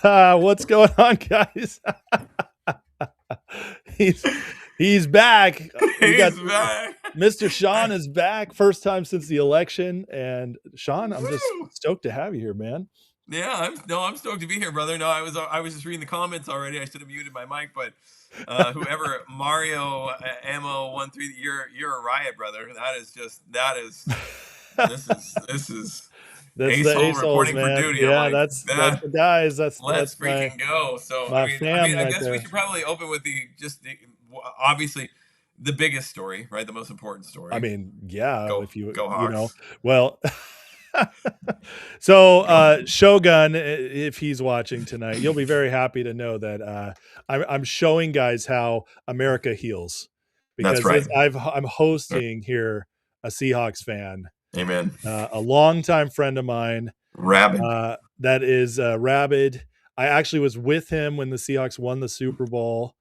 What's going on, guys? he's he's back. We got He's back. Mr. Sean is back. First time since the election. And Sean, I'm just Woo! stoked to have you here, man. Yeah, I'm stoked to be here, brother. No, I was just reading the comments already. I should have muted my mic, but whoever Mario Ammo 13, you're a riot, brother. This is That's Ace the Hole Ace Holes, reporting for man. duty. I'm Yeah, like, that's the guys. That's let's freaking go. So my fam I right guess we there. should probably open with obviously the biggest story, right? The most important I story. mean, yeah, Go if you go you know, Hawks. well, so Go. Shogun, if he's watching tonight, you'll be very happy to know that I'm showing guys how America heals, That's because right. I'm hosting here a Seahawks fan, Amen. a longtime friend of mine, Rabid. that is rabid. I actually was with him when the Seahawks won the Super Bowl,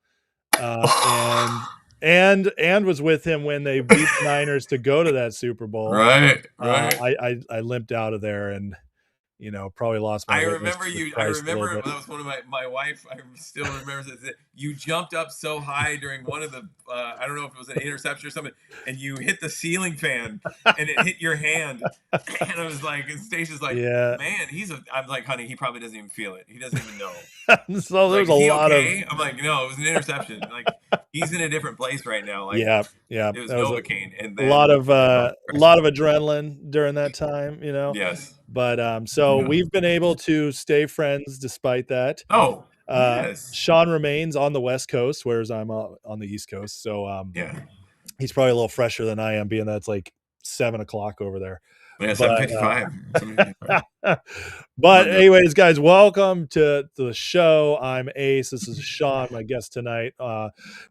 and was with him when they beat the Niners to go to that Super Bowl. Right, right. I limped out of there and probably lost my witness to I Christ a little remember bit. that was one of my wife. I still remember that you jumped up so high during one of the I don't know if it was an interception or something, and you hit the ceiling fan and it hit your hand, and I was like, and Stacia's like, Yeah. man, I'm like, honey, he probably doesn't even feel it. He doesn't even know. So Like, there's a is he lot okay? of I'm like, no, it was an interception. Like, he's in a different place right now. Like, yeah. it was That was Novocaine, and a then lot of adrenaline during that time, yes. But so Yeah. we've been able to stay friends despite that. Oh, yes. Sean remains on the West Coast, whereas I'm on the East Coast. So Yeah. he's probably a little fresher than I am, being that it's like 7 o'clock over there. Yeah, But 7:55. but anyways, guys, welcome to the show. I'm Ace. This is Sean, my guest tonight.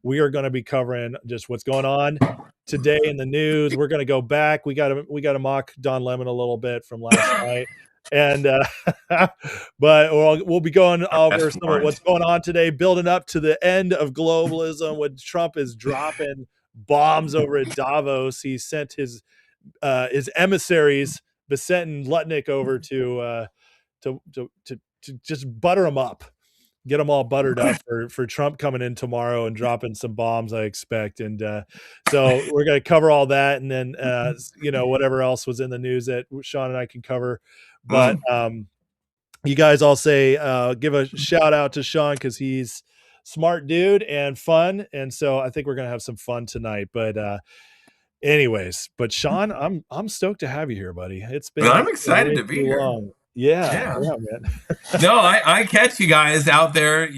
We are going to be covering just what's going on today in the news. We're going to go back. We got to mock Don Lemon a little bit from last night. And but we'll be going over some of what's going on today, building up to the end of globalism when Trump is dropping bombs over at Davos. He sent his emissaries, Bessent and Lutnick, over to just butter them up, get them all buttered up for Trump coming in tomorrow and dropping some bombs, I expect. And so we're going to cover all that, and then whatever else was in the news that Sean and I can cover. But you guys all say give a shout out to Sean, because he's smart dude and fun, and so I think we're going to have some fun tonight. But anyways, but Sean, I'm stoked to have you here, buddy. I'm excited to be here. Long. Yeah, man. No, I catch you guys out there,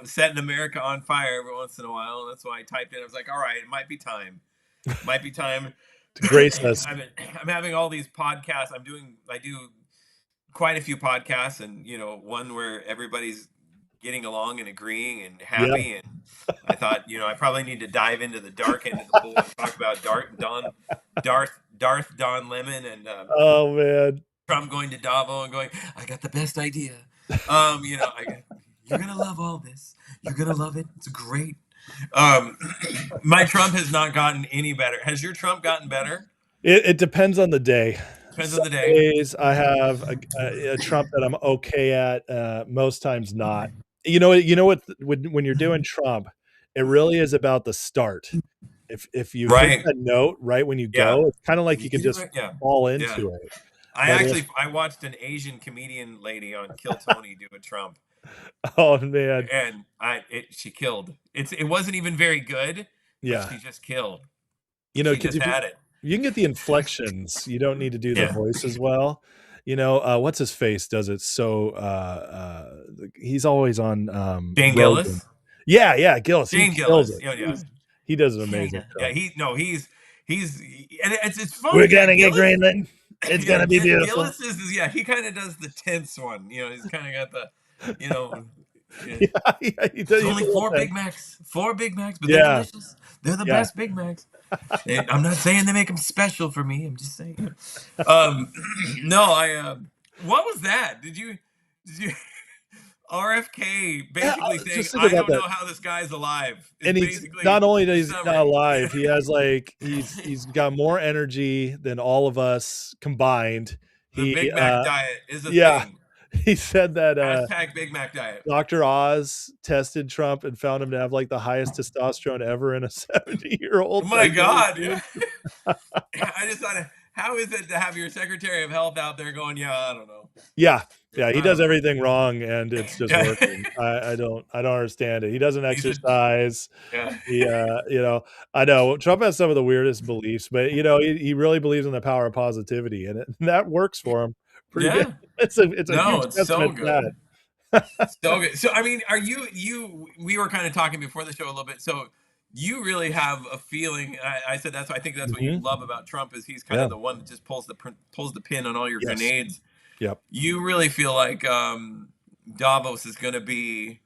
setting America on fire every once in a while. That's why I typed in. I was like, all right, it might be time. Might be time to grace us. I'm having all these podcasts. I do quite a few podcasts, and one where everybody's getting along and agreeing and happy. Yeah. And I thought, I probably need to dive into the dark end of the pool and talk about Darth Don Lemon and oh man, Trump going to Davos and going, I got the best idea. You're gonna love all this. You're gonna love it. It's great. My Trump has not gotten any better. Has your Trump gotten better? It depends on the day. Depends on the day. Days I have a Trump that I'm okay at. Most times not. You know what? When you're doing Trump, it really is about the start. If you hit that note right when you go, it's kind of like you can just fall into it. I watched an Asian comedian lady on Kill Tony do a Trump. Oh man! And she killed. It wasn't even very good. Yeah, but she just killed. Because you can get the inflections. You don't need to do the voice as well. What's his face does it so. He's always on. Shane Gillis. Yeah, Gillis. Shane Gillis. Yeah. He does an amazing job. He's and it's funny. We're gonna get Greenland. It's gonna be beautiful. Gillis he kind of does the tense one. He's kind of got the, he does, only 4 Big Macs. 4 Big Macs, but they're delicious. They're the best Big Macs. I'm not saying they make them special for me. I'm just saying. No, what was that? Did you RFK basically saying, I don't know how this guy's alive. And he's not only that he's not alive, he has he's got more energy than all of us combined. The Big Mac diet is a thing. he said that Hashtag Big Mac diet. Dr. Oz tested Trump and found him to have like the highest testosterone ever in a 70-year-old. Oh my God. I just thought, how is it to have your Secretary of Health out there going, yeah, I don't know. Yeah. Yeah, he I don't does know. everything wrong and it's just Yeah. working. I don't understand it. He doesn't He's just, exercise. yeah. He I know Trump has some of the weirdest beliefs, but he really believes in the power of positivity and that works for him pretty good. Yeah. It's a No, huge it's so testament to good. that. So good. So, I mean, are we were kind of talking before the show a little bit. So you really have a feeling. I said I think that's what you Mhm. love about Trump is he's kind Yeah. of the one that just pulls the pin on all your Yes. grenades. Yep. You really feel like Davos is going to be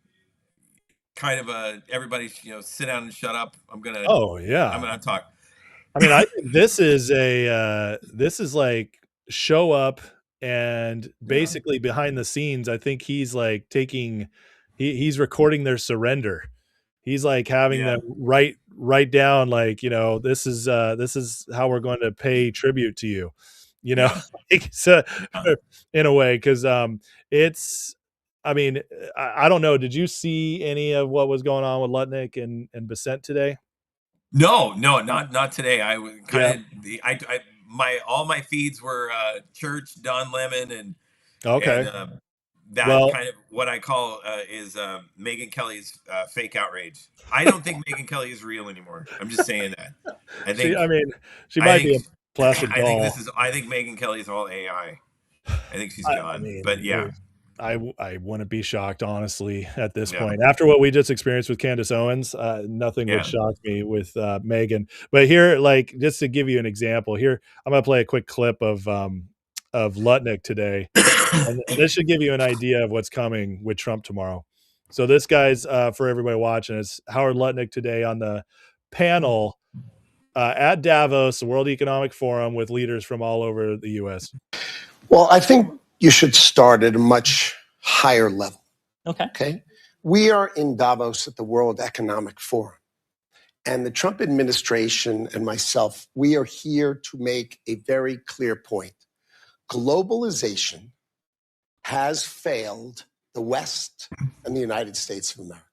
kind of everybody, sit down and shut up. I'm Oh, yeah. gonna talk. I mean, I think this is like show up and Yeah. basically behind the scenes, I think he's like he's recording their surrender. He's like having Yeah. them write down like, this is how we're going to pay tribute to you. You know, Yeah. like, so Yeah. in a way, because it's I mean, I don't know. Did you see any of what was going on with Lutnick and Bessent today? No, no, not today. I was Yeah. kind of I my all my feeds were Church, Don Lemon, and Okay. that Well, kind of what I call is Megyn Kelly's fake outrage. I don't think Megyn Kelly is real anymore. I'm just saying that. I she think I mean, she I might think be a plastic this doll. is I think Megyn Kelly is all AI. I think she's I gone. But mean, yeah, I wouldn't be shocked, honestly, at this yeah, point. After what we just experienced with Candace Owens, nothing would yeah. shock me with Megan. But here, like, just to give you an example, here I'm gonna play a quick clip of Lutnick today, and this should give you an idea of what's coming with Trump tomorrow. So this guy's for everybody watching, it's Howard Lutnick today on the panel at Davos, the World Economic Forum, with leaders from all over the U.S. Well, I think you should start at a much higher level. Okay. We are in Davos at the World Economic Forum. And the Trump administration and myself, we are here to make a very clear point. Globalization has failed the West and the United States of America.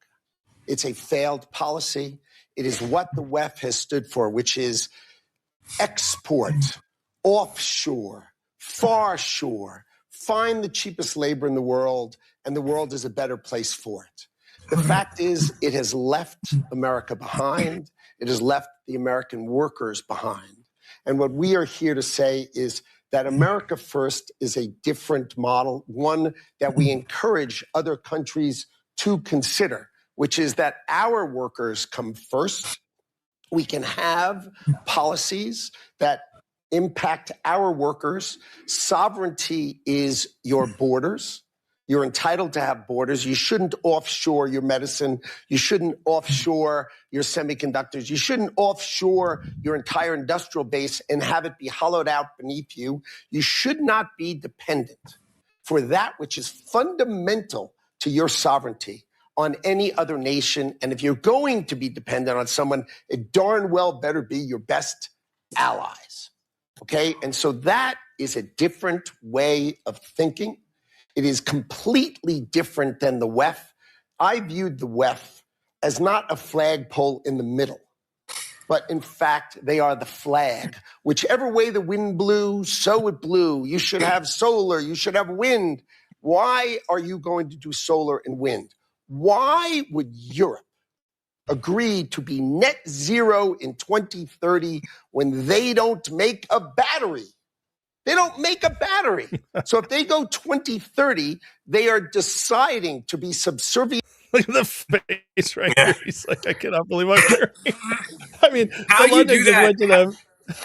It's a failed policy. It is what the WEF has stood for, which is export, offshore, far shore, find the cheapest labor in the world, and the world is a better place for it. The fact is, it has left America behind. It has left the American workers behind. And what we are here to say is that America First is a different model, one that we encourage other countries to consider, which is that our workers come first. We can have policies that impact our workers. Sovereignty is your borders. You're entitled to have borders. You shouldn't offshore your medicine. You shouldn't offshore your semiconductors. You shouldn't offshore your entire industrial base and have it be hollowed out beneath you. You should not be dependent for that which is fundamental to your sovereignty on any other nation. And if you're going to be dependent on someone, it darn well better be your best allies. Okay? And so that is a different way of thinking. It is completely different than the WEF. I viewed the WEF as not a flagpole in the middle, but in fact, they are the flag. Whichever way the wind blew, so it blew. You should have solar, you should have wind. Why are you going to do solar and wind? Why would Europe agree to be net zero in 2030 when they don't make a battery? They don't make a battery. So if they go 2030, they are deciding to be subservient. Look at the face right here. He's like, I cannot believe I'm hearing. I mean, How so you do Lutnick just that? went to them.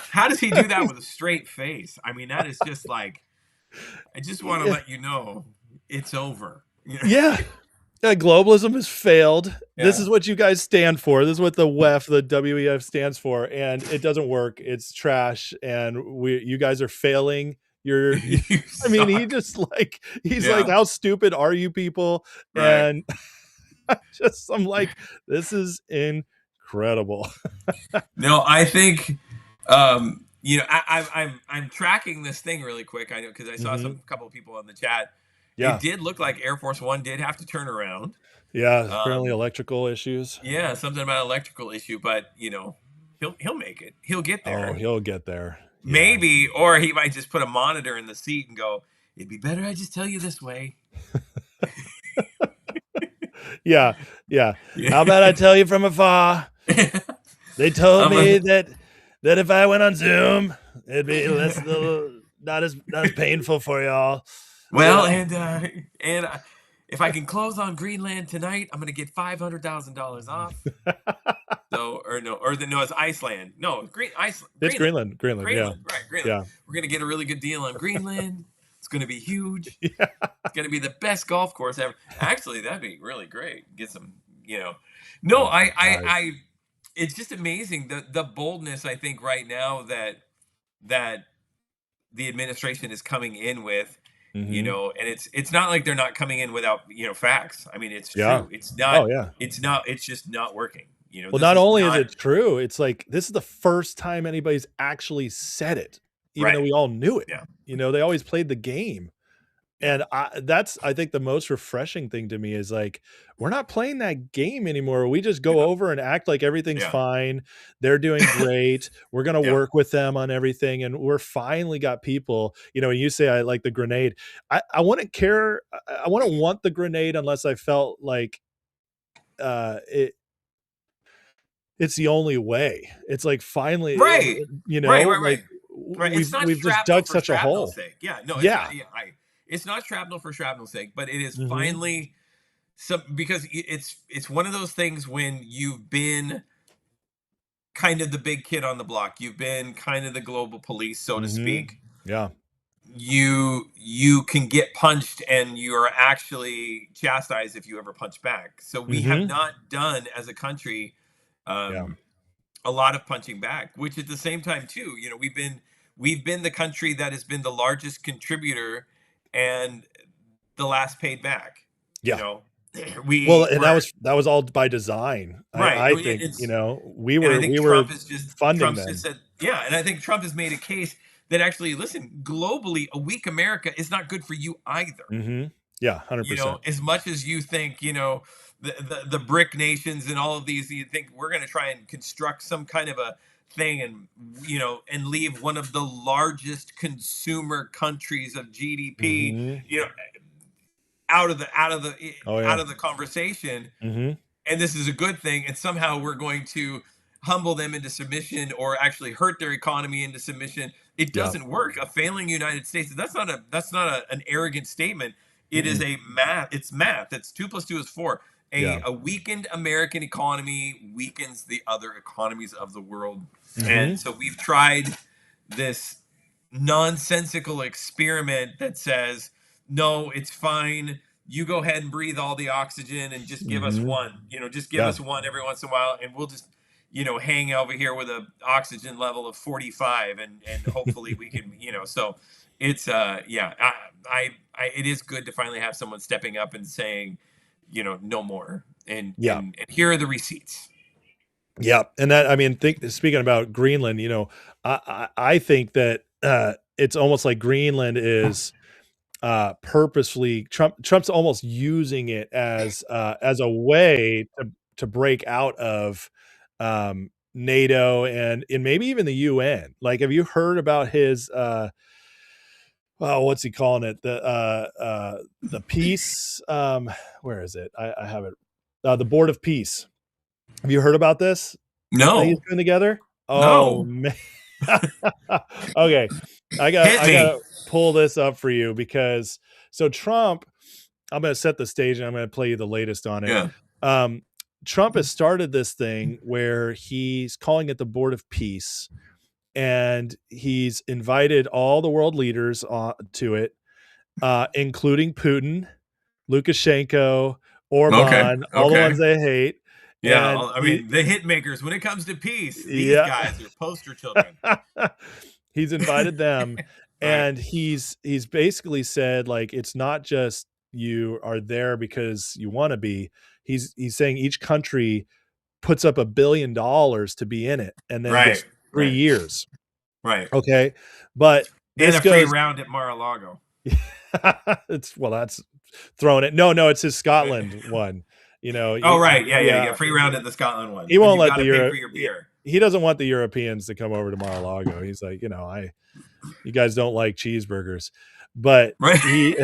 How does he do that with a straight face? I mean, that is just like, I just want to Yeah. let you know it's over. Yeah. Globalism has failed. This Yeah. is what you guys stand for. This is what the WEF, the WEF stands for, and it doesn't work. It's trash, and you guys are failing. You're, You I mean, suck. he's like, Yeah. how stupid are you people? Right. And I'm like, this is incredible. No, I think I'm tracking this thing really quick. I know because I saw Mhm. some couple of people in the chat, It did look like Air Force One did have to turn around. Yeah, apparently electrical issues. Yeah, something about electrical issue, but he'll make it. He'll get there. Oh, he'll get there. Maybe, or he might just put a monitor in the seat and go, "It'd be better I just tell you this way." Yeah. How about I tell you from afar? They told me that if I went on Zoom, it'd be not as painful for y'all. Well, and if I can close on Greenland tonight, I'm gonna get $500,000 off. So, it's Iceland. No, Iceland. It's Greenland. Yeah. Right, Greenland. Yeah. We're gonna get a really good deal on Greenland. It's gonna be huge. Yeah. It's gonna be the best golf course ever. Actually, that'd be really great. Get some, No, I it's just amazing the boldness, I think, right now that the administration is coming in with. And it's not like they're not coming in without facts. I mean, it's true. It's not. It's just not working. Well, not only is it true, it's like this is the first time anybody's actually said it, even though we all knew it. Yeah. They always played the game. And that's, I think, the most refreshing thing to me is like, we're not playing that game anymore. We just go over and act like everything's fine. They're doing great. We're going to work with them on everything. And we're finally got people, when you say I like the grenade, I wouldn't care. I wouldn't want the grenade unless I felt like it's the only way. It's like finally, right. Like we've just dug such a hole. Sake. Yeah, no, it's not shrapnel for shrapnel's sake, but it is finally because it's one of those things when you've been kind of the big kid on the block, you've been kind of the global police, so to speak. Yeah. You can get punched and you are actually chastised if you ever punch back. So we have not done as a country a lot of punching back, which at the same time too, we've been the country that has been the largest contributor and the last paid back. And that was all by design. Right. I think we were funding Trump them. Just said, and I think Trump has made a case that actually, listen, globally, a weak America is not good for you either. Yeah, 100%. As much as you think, the BRIC nations and all of these, you think we're going to try and construct some kind of a thing and leave one of the largest consumer countries of GDP, out of the conversation. And this is a good thing. And somehow we're going to humble them into submission or actually hurt their economy into submission. It doesn't work. A failing United States, that's not an arrogant statement. It is it's math. It's 2 + 2 is 4. A weakened American economy weakens the other economies of the world. And so we've tried this nonsensical experiment that says, no, it's fine. You go ahead and breathe all the oxygen and just give us one, just give us one every once in a while. And we'll just, hang over here with a oxygen level of 45 and hopefully we can, so it's, it is good to finally have someone stepping up and saying, no more. And here are the receipts. Yeah. And that, speaking about Greenland, I think that it's almost like Greenland is purposefully Trump's almost using it as a way to break out of NATO and maybe even the UN. Like, have you heard about his what's he calling it? The peace. Where is it? I have it. The Board of Peace. Have you heard about this? No. He's putting together? Oh, man. Okay. I gotta pull this up for you because so Trump, I'm going to set the stage and I'm going to play you the latest on it. Yeah. Trump has started this thing where he's calling it the Board of Peace, and he's invited all the world leaders to it, including Putin, Lukashenko, Orban, all the ones they hate. Yeah, and the hit makers when it comes to peace, these guys are poster children. He's invited them, and he's basically said, like, it's not just you are there because you want to be. He's saying each country puts up $1 billion to be in it, and then gets 3 years. Right. Okay. But and a free round at Mar-a-Lago. That's throwing it. No, it's his Scotland one. Oh, right. Yeah. Free round at the Scotland one. He won't let the pay for your beer. He doesn't want the Europeans to come over to Mar-a-Lago. He's like, you guys don't like cheeseburgers, but right. he,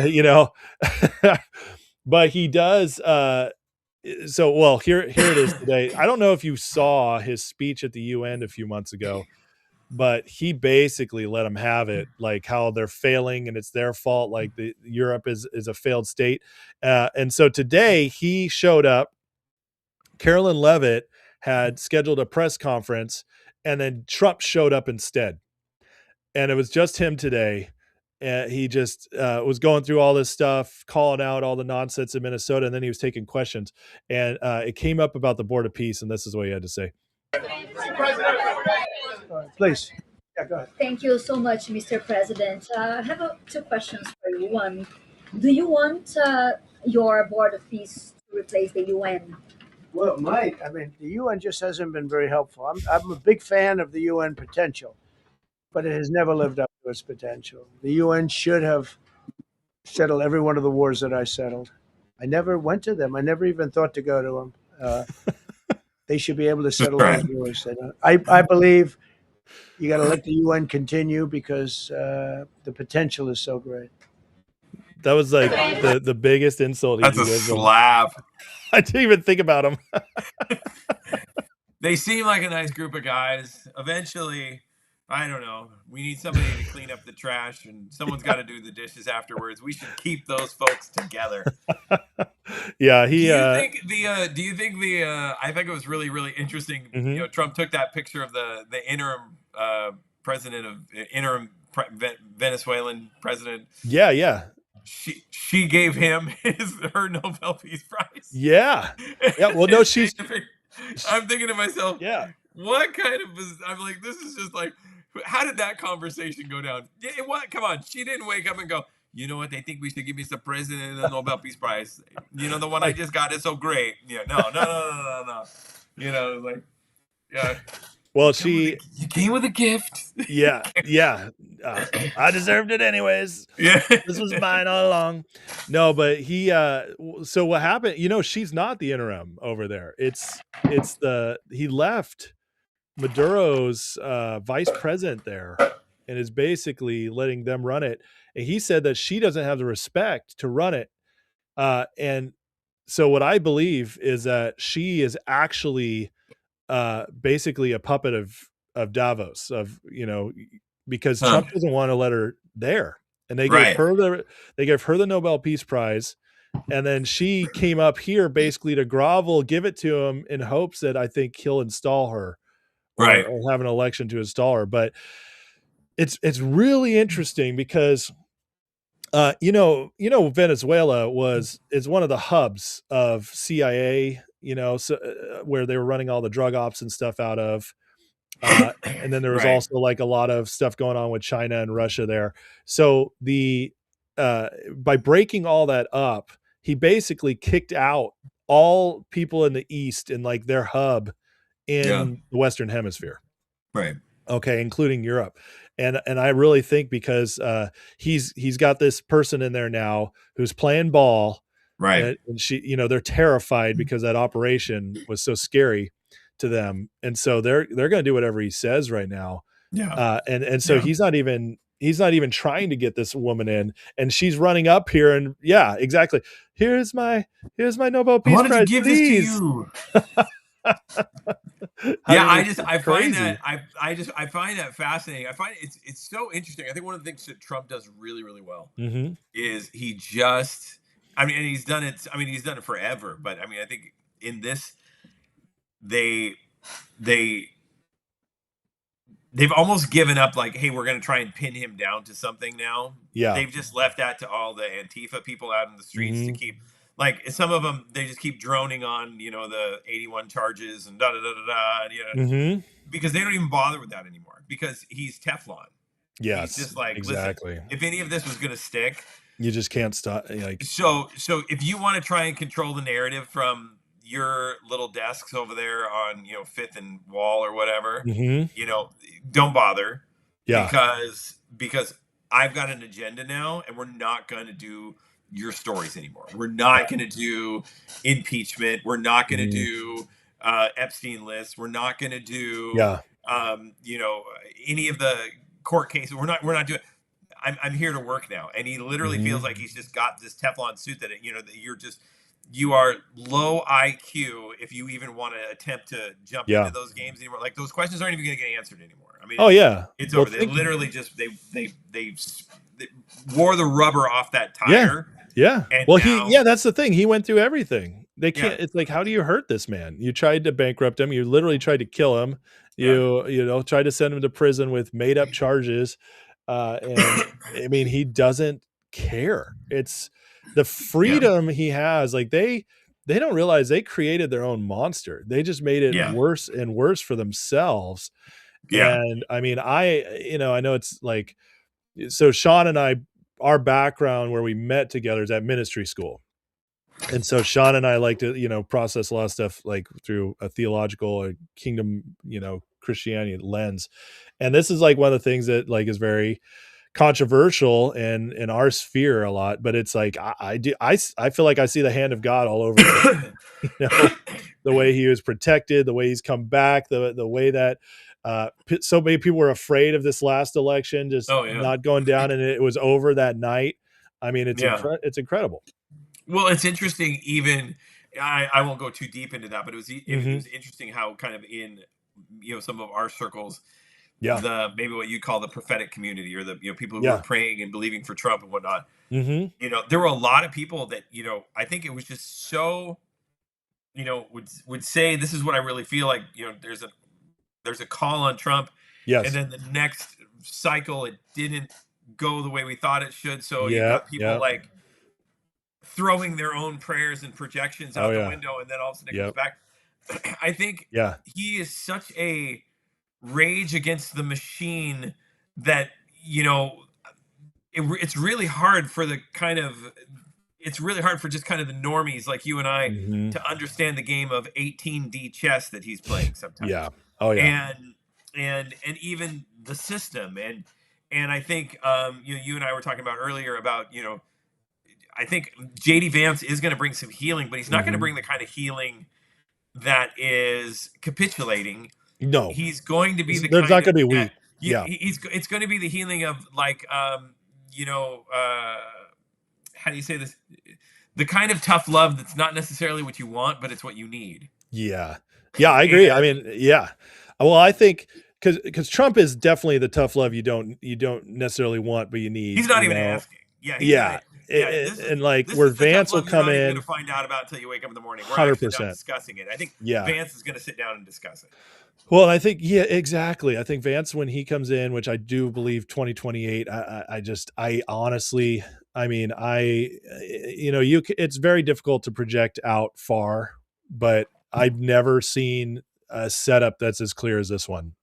but he does. So, here it is today. I don't know if you saw his speech at the UN a few months ago, but he basically let them have it, like how they're failing and it's their fault. Like Europe is a failed state. And so today he showed up. Carolyn Levitt had scheduled a press conference, and then Trump showed up instead. And it was just him today. And he just was going through all this stuff, calling out all the nonsense in Minnesota, and then he was taking questions. And it came up about the Board of Peace, and this is what he had to say. Please. Yeah, go ahead. Thank you so much, Mr. President. I have two questions for you. One, do you want your Board of Peace to replace the UN? Well, it might. I mean, the UN just hasn't been very helpful. I'm a big fan of the UN potential, but it has never lived up to its potential. The UN should have settled every one of the wars that I settled. I never went to them. I never even thought to go to them. They should be able to settle those wars. I believe you got to let the UN continue because the potential is so great. That was like the biggest insult. That's a slap. I didn't even think about them. They seem like a nice group of guys. Eventually, I don't know. We need somebody to clean up the trash, and someone's got to do the dishes afterwards. We should keep those folks together. Yeah, Do you think the? I think it was really, really interesting. Mm-hmm. Trump took that picture of the interim president of Venezuelan president. Yeah. She gave him her Nobel Peace Prize. Yeah. Well, no, I'm thinking to myself, yeah, what kind of? I'm like, this is just like, how did that conversation go down? What? Come on, she didn't wake up and go, you know what? They think we should give Mr. President the Nobel Peace Prize. The one I just got is so great. Yeah, no. Like, yeah. Well, you came with a gift. Yeah. I deserved it anyways. Yeah, this was mine all along. No, but he. So what happened? She's not the interim over there. He left Maduro's vice president there, and is basically letting them run it. And he said that she doesn't have the respect to run it. And so what I believe is that she is actually basically a puppet of Davos, because Trump doesn't want to let her there. And they gave her the Nobel Peace Prize. And then she came up here basically to grovel, give it to him in hopes that I think he'll install her or have an election to install her. But it's really interesting because Venezuela is one of the hubs of CIA, where they were running all the drug ops and stuff out of. And then there was also like a lot of stuff going on with China and Russia there. So by breaking all that up, he basically kicked out all people in the East in like their hub in the Western Hemisphere. Right. Okay. Including Europe. And I really think because he's got this person in there now who's playing ball. Right. And she, they're terrified because that operation was so scary to them. And so they're going to do whatever he says right now. Yeah. And so he's not even trying to get this woman in, and she's running up here and yeah, exactly. Here's my Nobel Peace Prize. I wanted to give this to you. I find that fascinating. I find it's so interesting. I think one of the things that Trump does really, really well is he just, and he's done it. He's done it forever. But I think in this, they've almost given up. Like, hey, we're going to try and pin him down to something now. Yeah, they've just left that to all the Antifa people out in the streets to keep. Like some of them, they just keep droning on, the 81 charges and because they don't even bother with that anymore because he's Teflon. Yeah, he's just like, exactly. Listen, if any of this was going to stick, you just can't stop. Like, so if you want to try and control the narrative from your little desks over there on, Fifth and Wall or whatever, don't bother. Yeah, because I've got an agenda now, and we're not going to do your stories anymore. We're not going to do impeachment. We're not going to do Epstein lists. We're not going to do, any of the court cases. We're not doing. I'm here to work now, and he literally feels like he's just got this Teflon suit that that you are low IQ if you even want to attempt to jump into those games anymore. Like, those questions aren't even going to get answered anymore. I mean, it's over. They literally just they wore the rubber off that tire. Yeah. Well, that's the thing. He went through everything. They can't. It's like, how do you hurt this man? You tried to bankrupt him. You literally tried to kill him. You tried to send him to prison with made up charges. And I mean, he doesn't care. It's the freedom he has. Like, they don't realize they created their own monster. They just made it worse and worse for themselves. And I mean, I know it's like, so Sean and I, our background where we met together is at ministry school. And so Sean and I like to, process a lot of stuff like through a theological or kingdom, Christianity lens. And this is like one of the things that like is very controversial in our sphere a lot, but it's like, I feel like I see the hand of God all over the way he was protected, the way he's come back, the way that so many people were afraid of this last election, just not going down, and it was over that night. I mean, it's incredible. Well, it's interesting. Even I won't go too deep into that, but it was interesting how kind of in some of our circles, maybe what you call the prophetic community, or the people who were praying and believing for Trump and whatnot. There were a lot of people that I think it was just so would say, this is what I really feel like. There's a call on Trump, and then the next cycle it didn't go the way we thought it should. So you got people like throwing their own prayers and projections out the window, and then all of a sudden it comes back. I think he is such a rage against the machine that it's really hard for just kind of the normies like you and I to understand the game of 18D chess that he's playing sometimes. And even the system, and I think you and I were talking about earlier about I think JD Vance is going to bring some healing, but he's not going to bring the kind of healing that is capitulating. No, he's going to be the there's kind not going to be weak. It's going to be the healing of like how do you say this? The kind of tough love that's not necessarily what you want, but it's what you need. Yeah, I agree. I mean, well, I think because Trump is definitely the tough love you don't necessarily want, but you need. He's not even asking. And like where Vance will come in, you're going to find out about until you wake up in the morning. We're 100% discussing it. I think Vance is going to sit down and discuss it. Well, I think exactly. I think Vance, when he comes in, which I do believe 2028, I honestly, I mean, it's very difficult to project out far, but I've never seen a setup that's as clear as this one.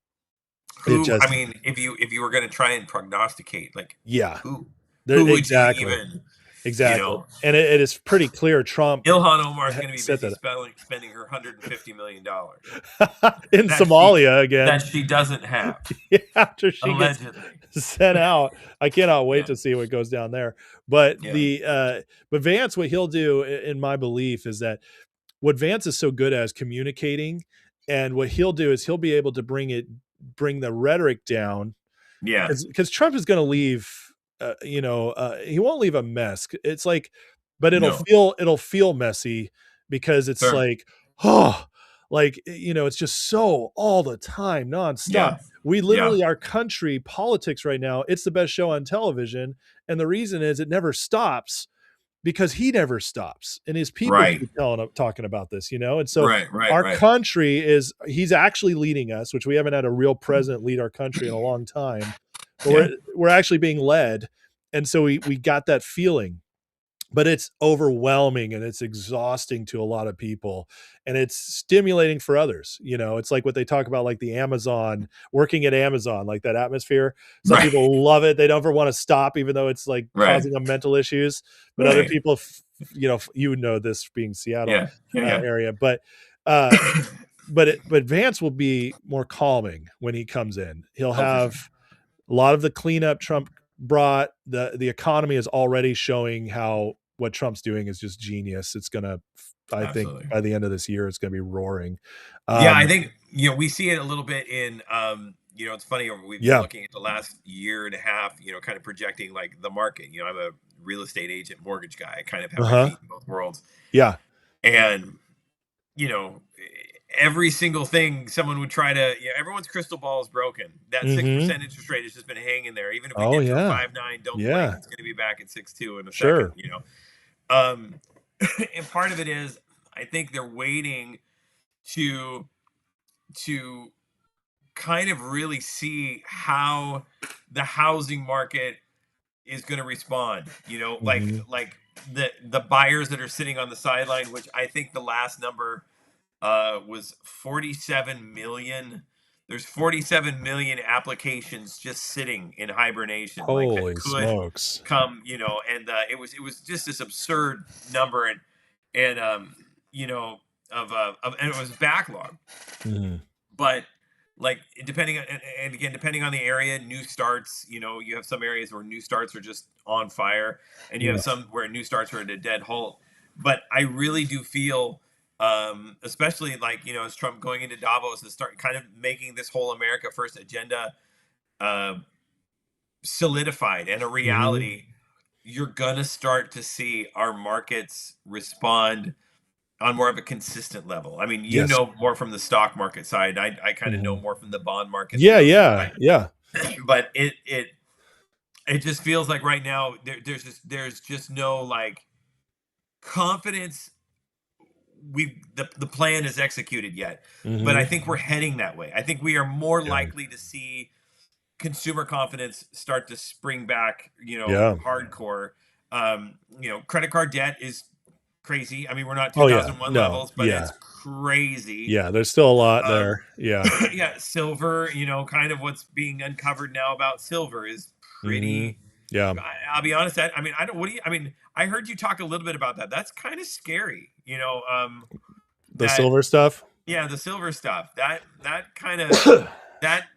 I mean, if you were going to try and prognosticate, like, who would you even? Exactly. And it is pretty clear Trump. Ilhan Omar is going to be busy spending her $150 million in Somalia again. That she doesn't have. After she allegedly gets sent out. I cannot wait to see what goes down there. But but Vance, what he'll do, in my belief, is that what Vance is so good at is communicating. And what he'll do is he'll be able to bring the rhetoric down. Yeah. Because Trump is going to leave. He won't leave a mess. It's like, but it'll feel messy because it's like, it's just so all the time, nonstop. Yeah. We literally, our country politics right now, it's the best show on television. And the reason is it never stops because he never stops. And his people keep talking about this, And so our country he's actually leading us, which we haven't had a real president lead our country in a long time. But we're actually being led. And so we got that feeling, but it's overwhelming and it's exhausting to a lot of people, and it's stimulating for others. It's like what they talk about, like the Amazon, working at Amazon, like that atmosphere. Some people love it. They don't ever want to stop, even though it's like causing them mental issues. But other people, this being Seattle area, but Vance will be more calming when he comes in. He'll have a lot of the cleanup Trump brought the economy is already showing how what Trump's doing is just genius. It's going to, I Absolutely. think by the end of this year, it's going to be roaring. Yeah, I think, we see it a little bit in, it's funny, we've been looking at the last year and a half, kind of projecting like the market. I'm a real estate agent, mortgage guy. I kind of have my feet in both worlds. Yeah. And, every single thing someone would try to, everyone's crystal ball is broken. That 6% interest rate has just been hanging there. Even if we get to 5.9, don't blink, it's going to be back at 6.2 in a second, and part of it is, I think they're waiting to kind of really see how the housing market is going to respond, like the buyers that are sitting on the sideline, which I think the last number was 47 million. There's 47 million applications just sitting in hibernation. Holy like that could smokes. come, and it was just this absurd number, and and it was backlog. But like depending on, and again, depending on the area, new starts, you have some areas where new starts are just on fire, and you have some where new starts are at a dead halt. But I really do feel, especially like, as Trump going into Davos and start kind of making this whole America First agenda solidified and a reality, you're gonna start to see our markets respond on more of a consistent level. I mean, know more from the stock market side. I kind of know more from the bond market. Yeah. But it just feels like right now there's just no like confidence the plan is executed yet. But I think we're heading that way. I think we are more likely to see consumer confidence start to spring back, hardcore. Credit card debt is crazy. I mean, we're not 2001 levels, but it's crazy. Yeah, there's still a lot there. Yeah. Silver, kind of what's being uncovered now about silver is pretty. I'll be honest. I mean, I heard you talk a little bit about that. That's kind of scary. The silver stuff. Yeah, the silver stuff. That kind of that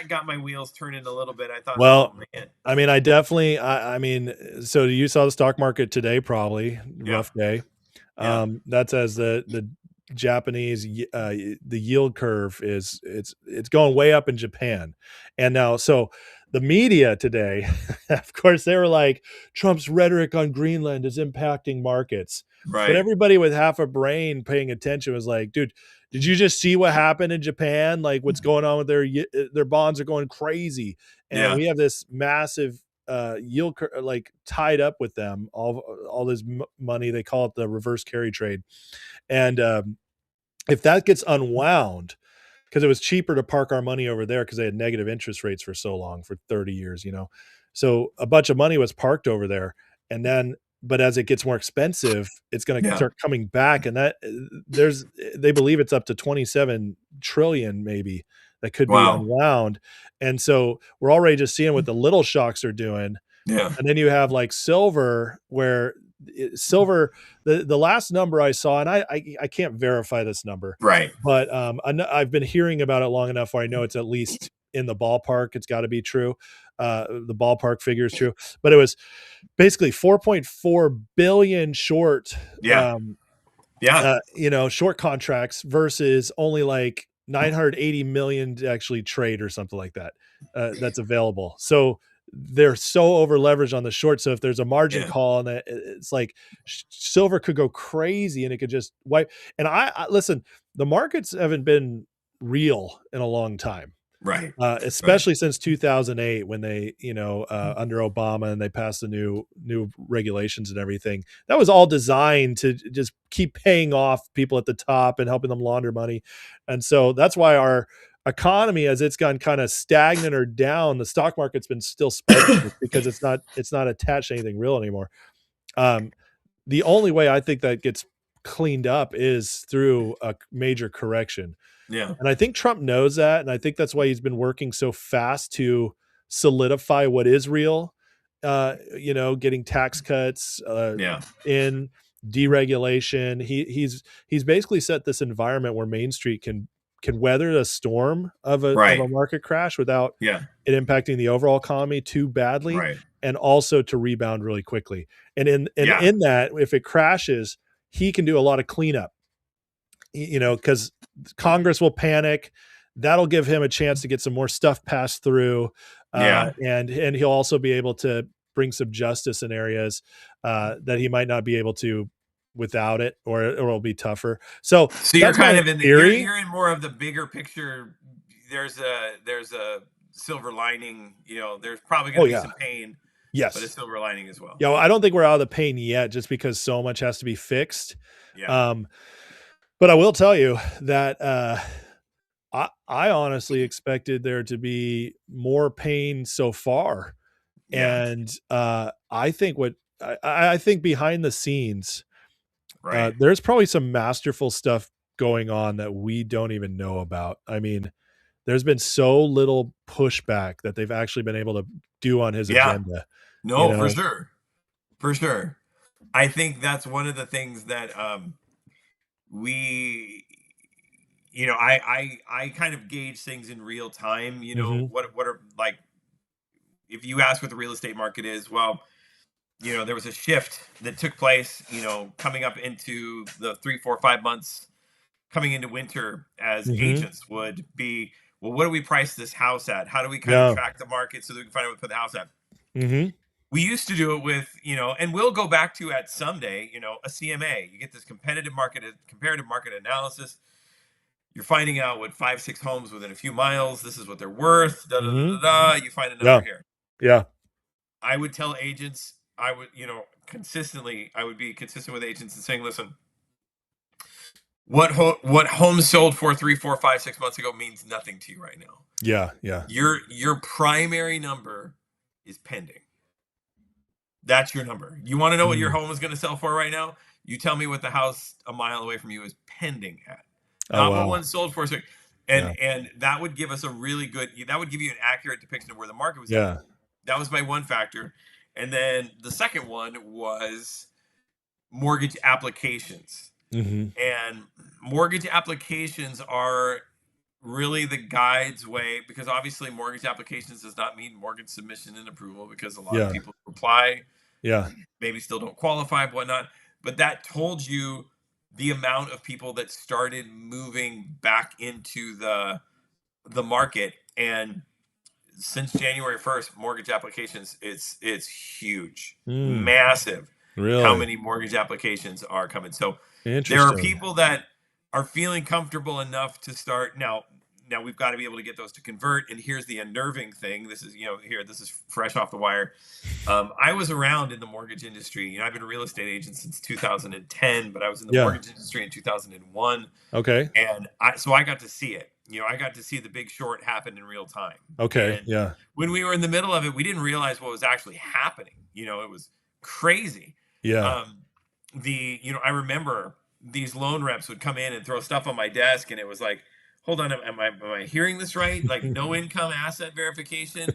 got my wheels turning a little bit. I thought, well, oh, man. I mean, I definitely, I mean, so you saw the stock market today, probably rough day. That's as the Japanese, the yield curve it's going way up in Japan. And now, so the media today, of course, they were like, Trump's rhetoric on Greenland is impacting markets. Right. But everybody with half a brain paying attention was like, dude, did you just see what happened in Japan? Like what's going on with their bonds are going crazy. And we have this massive yield like tied up with them, all this money. They call it the reverse carry trade. And if that gets unwound, because it was cheaper to park our money over there because they had negative interest rates for so long, for 30 years, so a bunch of money was parked over there. And then, but as it gets more expensive, it's going to start coming back. And that they believe it's up to 27 trillion maybe that could be unwound. And so we're already just seeing what the little shocks are doing. Yeah. And then you have like silver, where silver, the last number I saw, and I can't verify this number, right? But I've been hearing about it long enough where I know it's at least in the ballpark. It's got to be true. The ballpark figure is true, but it was basically 4.4 billion short. Short contracts versus only like 980 million to actually trade or something like that. That's available. So they're so over leveraged on the short. So if there's a margin call on that, it's like silver could go crazy and it could just wipe. And I listen, the markets haven't been real in a long time. Right. Especially since 2008 when they, under Obama, and they passed the new regulations and everything. That was all designed to just keep paying off people at the top and helping them launder money. And so that's why our economy, as it's gone kind of stagnant or down, the stock market's been still spiking because it's not attached to anything real anymore. The only way I think that gets cleaned up is through a major correction. Yeah. And I think Trump knows that. And I think that's why he's been working so fast to solidify what is real, getting tax cuts, in deregulation. He's basically set this environment where Main Street can weather the storm of a market crash without it impacting the overall economy too badly. Right. and also to rebound really quickly. And in that, if it crashes, he can do a lot of cleanup, because Congress will panic. That'll give him a chance to get some more stuff passed through. And he'll also be able to bring some justice in areas that he might not be able to without it, or it'll be tougher. So you're kind of in you're in more of the bigger picture. There's a silver lining. There's probably going to be some pain. Yes, but a silver lining as well. Yeah, well, I don't think we're out of the pain yet, just because so much has to be fixed. Yeah. But I will tell you that I honestly expected there to be more pain so far, and I think I think behind the scenes, there's probably some masterful stuff going on that we don't even know about. I mean, there's been so little pushback that they've actually been able to do on his agenda. No, for sure. I think that's one of the things that I kind of gauge things in real time. What are, like, if you ask what the real estate market is, well, there was a shift that took place, coming up into the 3, 4, 5 months coming into winter, as agents would be, well, what do we price this house at? How do we kind of track the market so that we can find out what to put the house at? We used to do it with, and we'll go back to at someday, a CMA. You get this comparative market analysis. You're finding out what 5, 6 homes within a few miles. This is what they're worth. You find a number here. Yeah. I would tell agents, I would be consistent with agents and saying, listen, what homes sold for 3, 4, 5, 6 months ago means nothing to you right now. Yeah. Your primary number is pending. That's your number. You want to know what your home is going to sell for right now? You tell me what the house a mile away from you is pending at. Not what one sold for. And that would give us that would give you an accurate depiction of where the market was at. That was my one factor. And then the second one was mortgage applications. And mortgage applications are really the guide's way, because obviously mortgage applications does not mean mortgage submission and approval, because a lot of people apply, maybe still don't qualify, whatnot. But that told you the amount of people that started moving back into the market. And since January 1st, mortgage applications, it's huge, massive. Really? How many mortgage applications are coming? So there are people that are feeling comfortable enough to start now. Now we've got to be able to get those to convert. And here's the unnerving thing. This is, this is fresh off the wire. I was around in the mortgage industry. I've been a real estate agent since 2010, but I was in the mortgage industry in 2001. Okay. And so I got to see it. I got to see the Big Short happen in real time. Okay. And when we were in the middle of it, we didn't realize what was actually happening. It was crazy. Yeah. I remember these loan reps would come in and throw stuff on my desk, and it was like, hold on, am I hearing this right? Like, no income asset verification,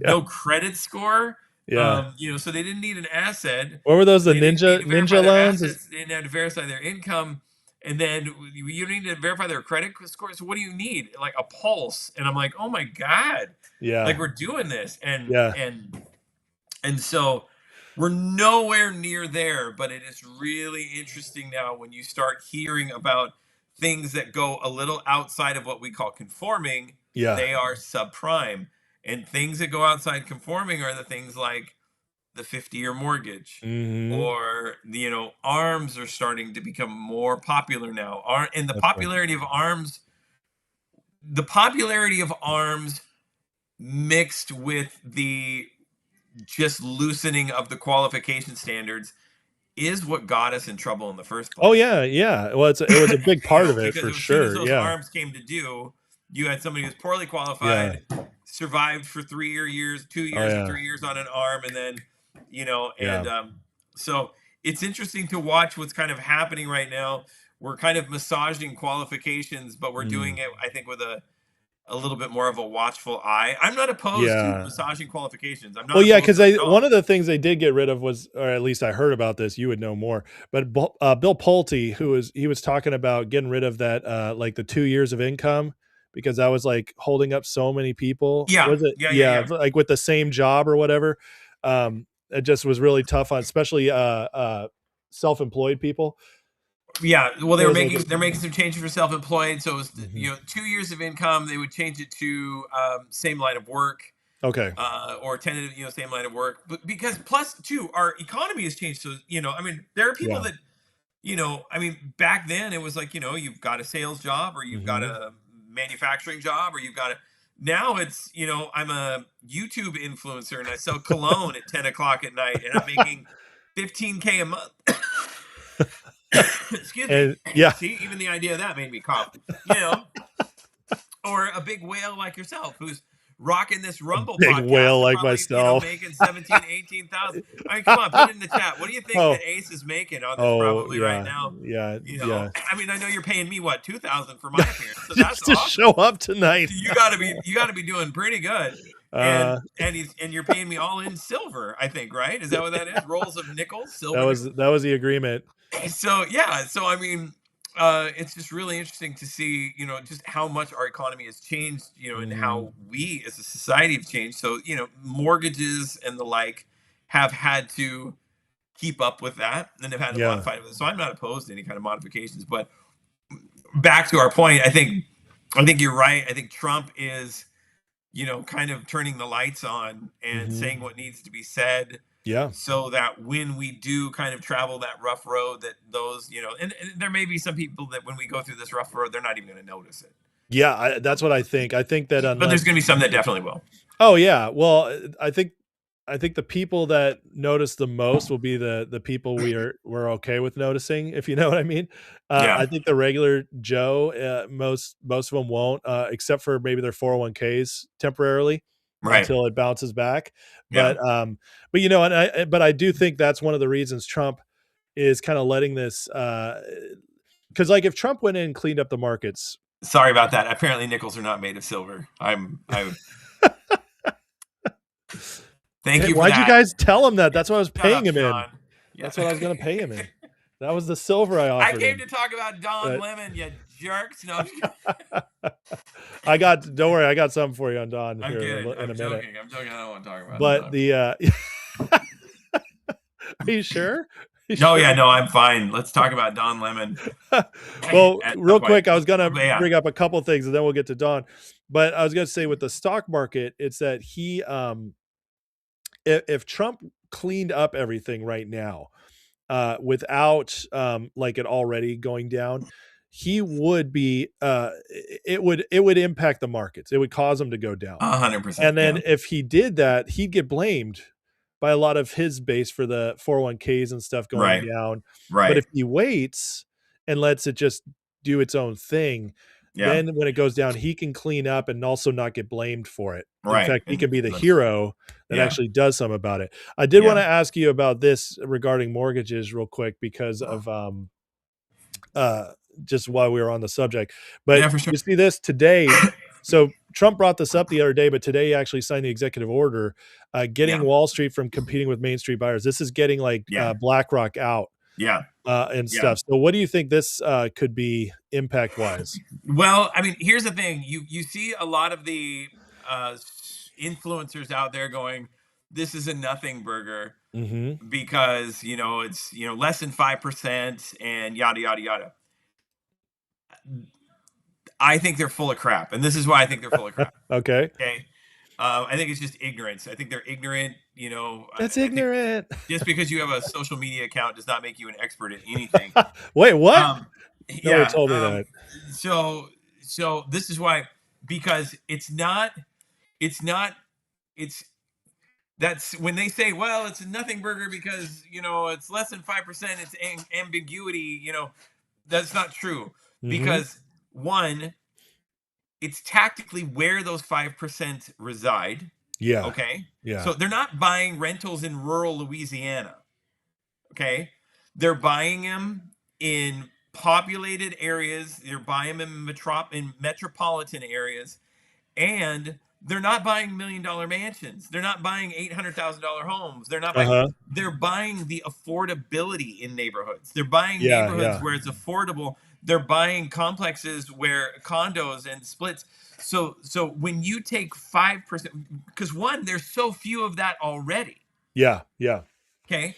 no credit score. So they didn't need an asset. What were those? The ninja loans? They didn't have to verify their income. And then you need to verify their credit score. So what do you need? Like a pulse. And I'm like, oh my God. Yeah. Like, we're doing this. And so we're nowhere near there, but it is really interesting now when you start hearing about things that go a little outside of what we call conforming. They are subprime. And things that go outside conforming are the things like the 50-year mortgage, or ARMs are starting to become more popular now. And the popularity of ARMs mixed with the just loosening of the qualification standards is what got us in trouble in the first place. Oh yeah. Well, it was a big part of it, for sure. As those ARMs came to do, you had somebody who's poorly qualified, survived for 3 years, 2 years, and 3 years on an ARM, and then so it's interesting to watch what's kind of happening right now. We're kind of massaging qualifications, but we're doing it, I think, with a little bit more of a watchful eye. I'm not opposed to massaging qualifications. I'm not. Well, because one of the things they did get rid of was, or at least I heard about this, you would know more, but Bill Pulte, he was talking about getting rid of that, like the 2 years of income, because that was like holding up so many people. Yeah. Was it? Yeah. Like with the same job or whatever. it just was really tough on especially self-employed people. Yeah, well, they're making some changes for self-employed. So it was, 2 years of income. They would change it to same line of work. Okay. Or tentative, same line of work. But because plus too, our economy has changed. So I mean, there are people that, I mean, back then it was like, you've got a sales job or you've got a manufacturing job or you've got a. Now it's, I'm a YouTube influencer and I sell cologne at 10 o'clock at night and I'm making $15K a month. Excuse me. Yeah. See, even the idea of that made me cough. Or a big whale like yourself who's rocking this Rumble big podcast. whale like probably, myself. Making 17,000, 18,000. I mean, come on, put it in the chat. What do you think that Ace is making on this probably right now? Yeah. I mean, I know you're paying me what, 2,000 for my appearance. So that's to awesome. show up tonight. You gotta be doing pretty good. And you're paying me all in silver, I think, right? Is that what that is? Rolls of nickels, silver. That was the agreement. So yeah, so I mean, it's just really interesting to see, just how much our economy has changed, and how we as a society have changed. So, mortgages and the like have had to keep up with that and they've had to modify it. So I'm not opposed to any kind of modifications, but back to our point, I think you're right. I think Trump is, kind of turning the lights on and saying what needs to be said. Yeah. So that when we do kind of travel that rough road, that those, and there may be some people that when we go through this rough road, they're not even going to notice it. Yeah, that's what I think. I think that but there's going to be some that definitely will. Oh yeah. Well, I think the people that notice the most will be the people we're okay with noticing, if you know what I mean. I think the regular Joe, most of them won't, except for maybe their 401ks temporarily. Right. Until it bounces back. But but I do think that's one of the reasons Trump is kind of letting this because like if Trump went in and cleaned up the markets. Sorry about that. Apparently nickels are not made of silver. Thank you for why'd that. You guys tell him that? That's what I was paying him Sean. in. That's what I was going to pay him in. That was the silver I offered. I came to talk about Don Lemon, you jerks. No, don't worry, I got something for you on Don I'm here kidding. in a minute. I'm joking. I don't want to talk about but it. But are you sure? No, I'm fine. Let's talk about Don Lemon. Well, real quick, I was going to bring up a couple things and then we'll get to Don. But I was going to say with the stock market, it's that he, if Trump cleaned up everything right now, without like it already going down, he would be it would impact the markets. It would cause them to go down 100%. And then if he did that, he'd get blamed by a lot of his base for the 401ks and stuff going down. Right. But if he waits and lets it just do its own thing, then when it goes down, he can clean up and also not get blamed for it. In fact, he can be the hero that actually does something about it. I did want to ask you about this regarding mortgages real quick because of just while we were on the subject. But for sure. You see this today. So Trump brought this up the other day, but today he actually signed the executive order getting Wall Street from competing with Main Street buyers. This is getting like BlackRock out. And stuff. So what do you think this could be impact wise? Well, I mean, here's the thing. You see a lot of the influencers out there going, this is a nothing burger because, it's, less than 5% and yada, yada, yada. I think they're full of crap. And this is why I think they're full of crap. Okay. I think it's just ignorance. I think they're ignorant. That's ignorant. Just because you have a social media account does not make you an expert at anything. Wait, what? Nobody told me that. So this is why, because that's when they say, well, it's a nothing burger because, it's less than 5%. It's ambiguity. That's not true because one, it's tactically where those 5% reside. Yeah. Okay. Yeah. So they're not buying rentals in rural Louisiana. Okay. They're buying them in populated areas. They're buying them in metropolitan areas. And they're not buying $1 million mansions. They're not buying $800,000 homes. They're not buying, they're buying the affordability in neighborhoods. They're buying neighborhoods where it's affordable. They're buying complexes where condos and splits. So when you take 5%, because one, there's so few of that already. Yeah. Yeah. Okay.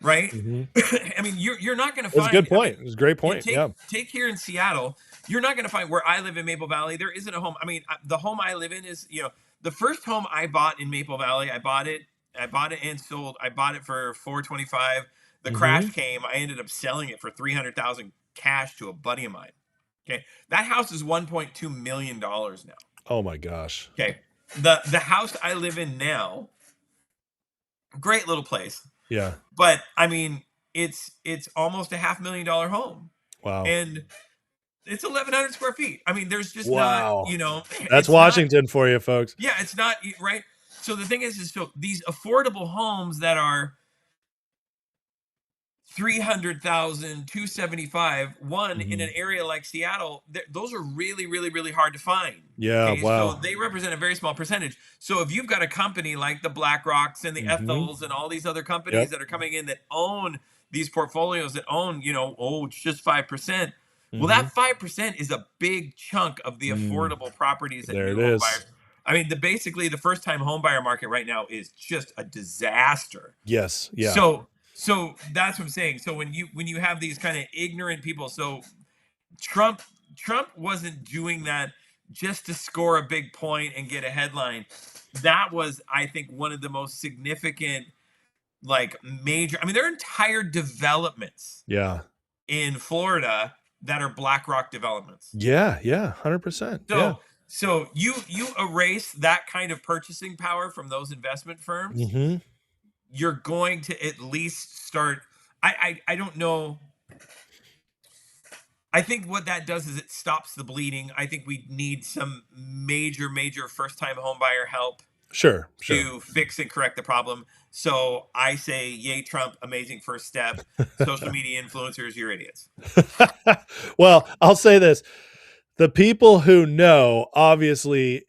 Right. Mm-hmm. I mean, you're not going to That's find. a good point. I mean, It's a great point. Take here in Seattle. You're not going to find where I live in Maple Valley. There isn't a home. I mean, the home I live in is, the first home I bought in Maple Valley. I bought it and sold. I bought it for $425. The crash came. I ended up selling it for $300,000 cash to a buddy of mine. Okay, that house is $1.2 million now. Oh my gosh. Okay, the house I live in now, great little place. Yeah. But I mean, it's almost a $500,000 home. Wow. And it's 1,100 square feet. I mean, there's just wow. not, that's Washington for you folks. Yeah, it's not right. So the thing is so these affordable homes that are 300,000, 275, in an area like Seattle, those are really, really, really hard to find. Yeah, okay? wow. So they represent a very small percentage. So if you've got a company like the BlackRocks and the Ethels and all these other companies that are coming in that own these portfolios that own, it's just 5%. Well, that 5% is a big chunk of the affordable properties that there new it home is. buyers. I mean, basically the first-time home buyer market right now is just a disaster. Yes. Yeah. So that's what I'm saying. So when you have these kind of ignorant people, so Trump wasn't doing that just to score a big point and get a headline. That was, I think, one of the most significant, major. I mean, there are entire developments. Yeah. In Florida that are BlackRock developments. Yeah. 100%. So you erase that kind of purchasing power from those investment firms. You're going to at least start. I don't know. I think what that does is it stops the bleeding. I think we need some major first-time homebuyer help. Sure. To fix and correct the problem. So I say, yay, Trump, amazing first step. Social media influencers, you're idiots. Well, I'll say this. The people who know obviously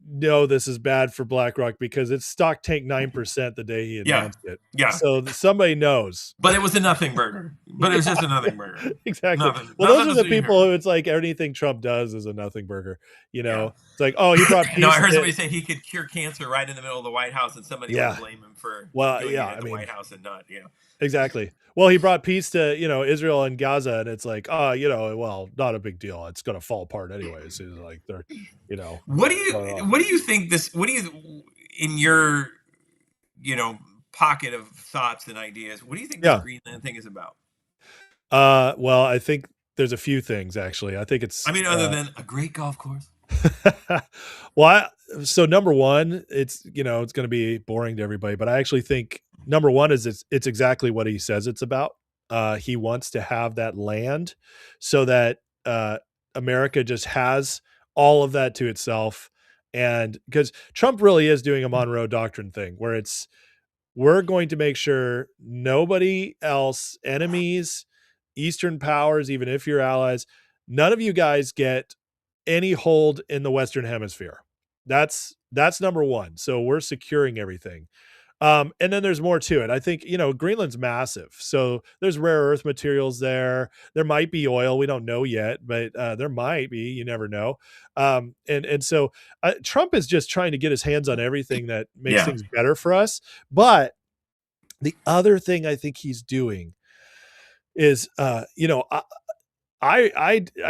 know this is bad for BlackRock because its stock tanked 9% the day he announced it. Yeah. So somebody knows. But it was a nothing burger. But it was just a nothing burger. Exactly. Well, those are the people who it's like anything Trump does is a nothing burger. It's like, oh, he brought peace. No, I heard somebody say he could cure cancer right in the middle of the White House, and somebody would blame him for doing it at the White House and not. Exactly. Well, he brought peace to, Israel and Gaza, and it's like, well, not a big deal. It's going to fall apart anyways. It's like they're, What do you think in your, pocket of thoughts and ideas, what do you think the Greenland thing is about? Well, I think there's a few things actually. I think it's, other than a great golf course. Well, so number one, it's, it's going to be boring to everybody, but I actually think number one is it's exactly what he says it's about. He wants to have that land so that America just has all of that to itself. And because Trump really is doing a Monroe Doctrine thing where we're going to make sure nobody else, enemies, Eastern powers, even if you're allies, none of you guys get any hold in the Western Hemisphere. That's number one. So we're securing everything. And then there's more to it. I think, Greenland's massive. So there's rare earth materials there. There might be oil. We don't know yet, but there might be. You never know. And so Trump is just trying to get his hands on everything that makes things better for us. But the other thing I think he's doing is, I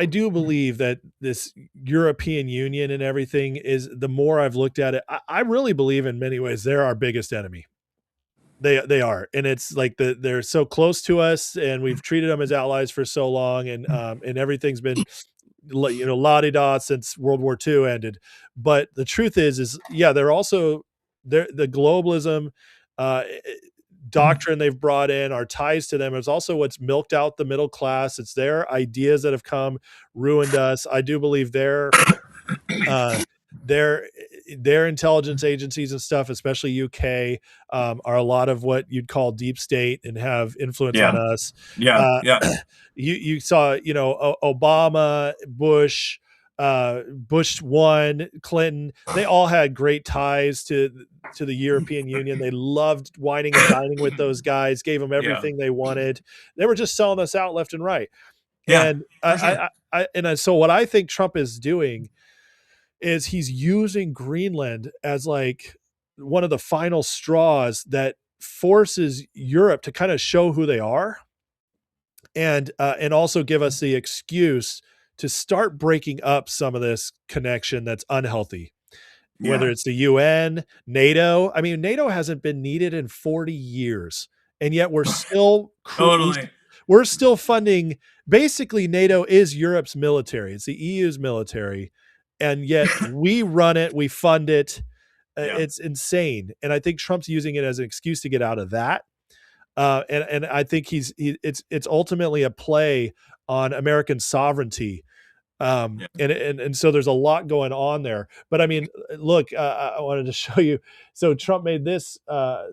do believe that this European Union and everything is, the more I've looked at it, I really believe in many ways they're our biggest enemy. They are. And it's like they're so close to us and we've treated them as allies for so long. And everything's been, la-di-da since World War II ended. But the truth is they're also, the globalism, doctrine they've brought in, our ties to them is also what's milked out the middle class. It's their ideas that have come, ruined us. I do believe their intelligence agencies and stuff, especially UK, are a lot of what you'd call deep state and have influence on us. You saw, Obama, Bush 1, Clinton, they all had great ties to the European Union. They loved whining and dining with those guys, gave them everything they wanted. They were just selling us out left and right. And so what I think Trump is doing is he's using Greenland as like one of the final straws that forces Europe to kind of show who they are, and also give us the excuse to start breaking up some of this connection that's unhealthy. Whether it's the UN, NATO. I mean, NATO hasn't been needed in 40 years, and yet we're still Totally. we're still funding. Basically, NATO is Europe's military. It's the EU's military, and yet we run it, we fund it. It's insane, and I think Trump's using it as an excuse to get out of that. And I think it's ultimately a play on American sovereignty. And so there's a lot going on there. But I mean, look, I wanted to show you. So Trump made this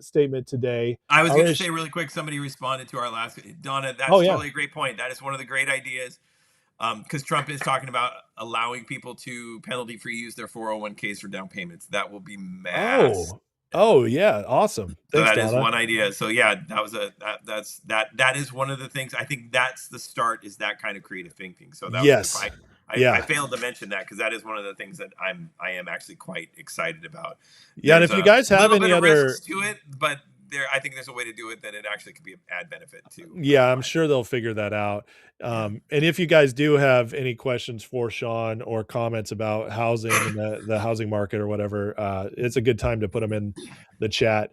statement today. I was going to say really quick, somebody responded to our last, Donna, that's totally a great point. That is one of the great ideas. Because Trump is talking about allowing people to penalty-free use their 401ks for down payments. That will be massive. Oh yeah, awesome. Thanks, so that Donna. Is one idea. So yeah, that is one of the things. I think that's the start, is that kind of creative thinking. So that was, I failed to mention that, because that is one of the things that I am actually quite excited about. Yeah, and if you guys have any other risks to it, but I think there's a way to do it that it actually could be an add benefit too. Yeah, I'm sure they'll figure that out. And if you guys do have any questions for Sean or comments about housing and the housing market or whatever, it's a good time to put them in the chat.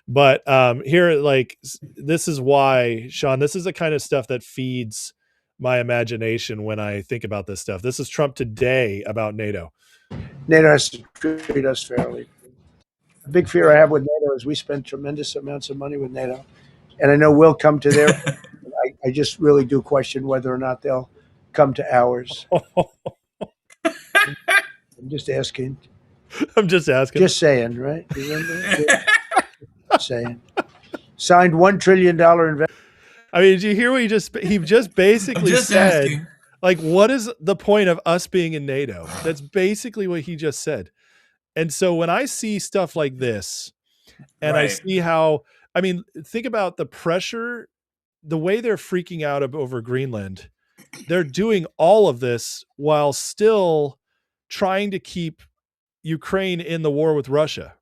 But here, like, this is why, Sean, this is the kind of stuff that feeds my imagination when I think about this stuff. This is Trump today about NATO. NATO has to treat us fairly. The big fear I have with NATO is we spend tremendous amounts of money with NATO, and I know we'll come to their. I just really do question whether or not they'll come to ours. I'm just asking. I'm just asking. Just saying, right? Just saying. Signed $1 trillion investment. I mean, did you hear what he just basically said? Asking. Like, what is the point of us being in NATO? That's basically what he just said. And so when I see stuff like this, and I see how, I mean, think about the pressure, the way they're freaking out over Greenland. They're doing all of this while still trying to keep Ukraine in the war with Russia.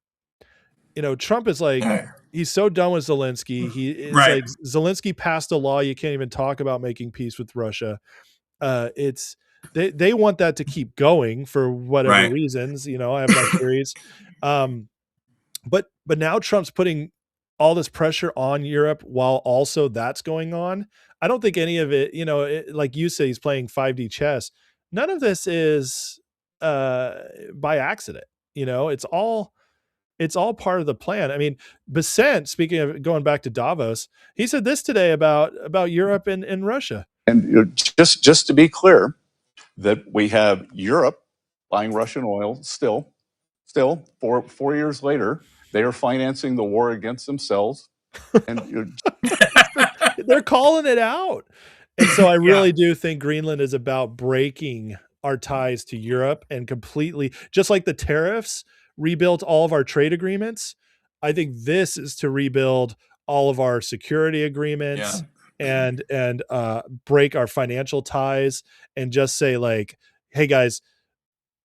You know, Trump is like, he's so done with Zelensky. It's like Zelensky passed a law. You can't even talk about making peace with Russia. They want that to keep going for whatever reasons, you know, I have my theories. But now Trump's putting all this pressure on Europe while also that's going on. I don't think any of it, you know, like you say, he's playing 5D chess. None of this is by accident. You know, it's all part of the plan. I mean, Bessent, speaking of going back to Davos, he said this today about Europe and Russia. And just to be clear, that we have Europe buying Russian oil still 4 years later, they are financing the war against themselves. And they're calling it out. And so I really do think Greenland is about breaking our ties to Europe and completely, just like the tariffs rebuilt all of our trade agreements. I think this is to rebuild all of our security agreements. And break our financial ties and just say, like, hey guys,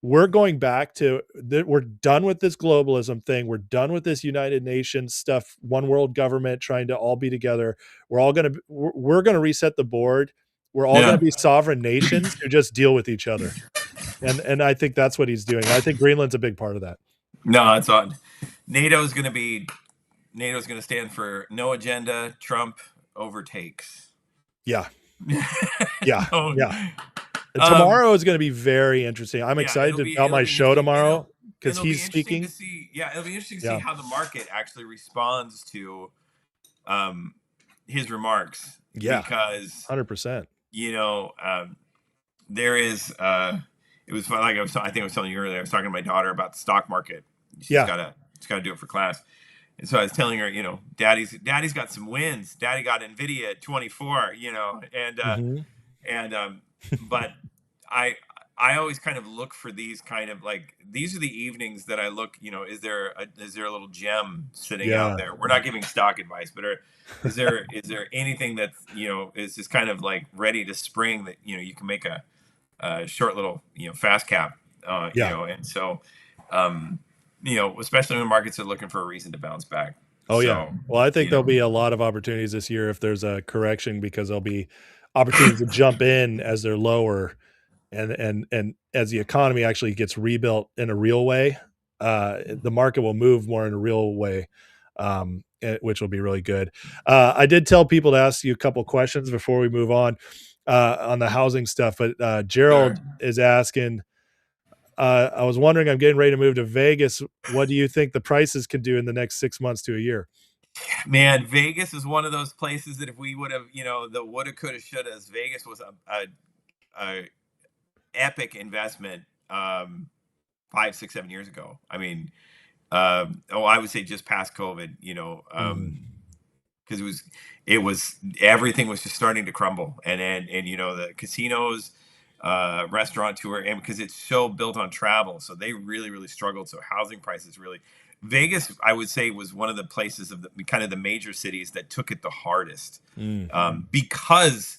we're going back to we're done with this globalism thing. We're done with this United Nations stuff, one world government trying to all be together. We're going to reset the board. We're all going to be sovereign nations who just deal with each other. And I think that's what he's doing. I think Greenland's a big part of that. No, it's odd. NATO's going to stand for no agenda. Trump overtakes. Yeah. Tomorrow is going to be very interesting. I'm excited about my show tomorrow because he's speaking. It'll be interesting to see how the market actually responds to his remarks. Yeah, because 100%. You know, there is. It was like I think I was telling you earlier. I was talking to my daughter about the stock market. She's got to do it for class. And so I was telling her, you know, daddy's got some wins. Daddy got NVIDIA at 24, you know, but I always kind of look for these kind of, like, these are the evenings that I look, you know, is there a little gem sitting out there? We're not giving stock advice, but is there anything that, you know, is just kind of like ready to spring that, you know, you can make a short little, you know, fast cap, you know, and so, you know, especially when markets are looking for a reason to bounce back. Oh yeah. So, Well, I think you there'll know, be a lot of opportunities this year if there's a correction, because there'll be opportunities to jump in as they're lower, and as the economy actually gets rebuilt in a real way, the market will move more in a real way, which will be really good. I did tell people to ask you a couple questions before we move on the housing stuff, but Gerald is asking, I was wondering, I'm getting ready to move to Vegas. What do you think the prices can do in the next 6 months to a year? man, Vegas is one of those places that if we would have, the woulda, coulda, shouldas, Vegas was a epic investment 5, 6, 7 years ago. I mean, I would say just past COVID, because it was everything was just starting to crumble, and the casinos, restaurateur, and because it's so built on travel, so they really struggled. So housing prices really, Vegas, I would say, was one of the places of the kind of the major cities that took it the hardest, because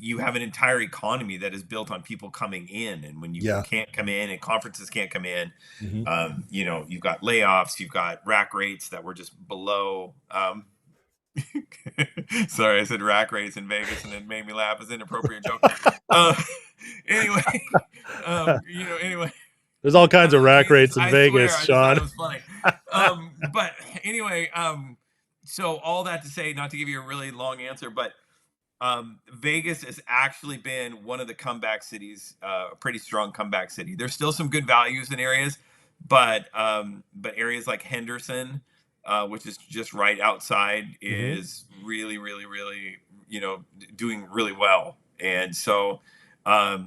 you have an entire economy that is built on people coming in, and when you can't come in and conferences can't come in, you've got layoffs, you've got rack rates that were just below. Sorry, I said rack rates in Vegas, and it made me laugh. It's an inappropriate joke. Anyway, anyway. There's all kinds of rack rates in Vegas, I Sean. just thought it was funny. But anyway, so all that to say, not to give you a really long answer, but Vegas has actually been one of the comeback cities, a pretty strong comeback city. There's still some good values in areas, but areas like Henderson, which is just right outside, is really doing really well. And so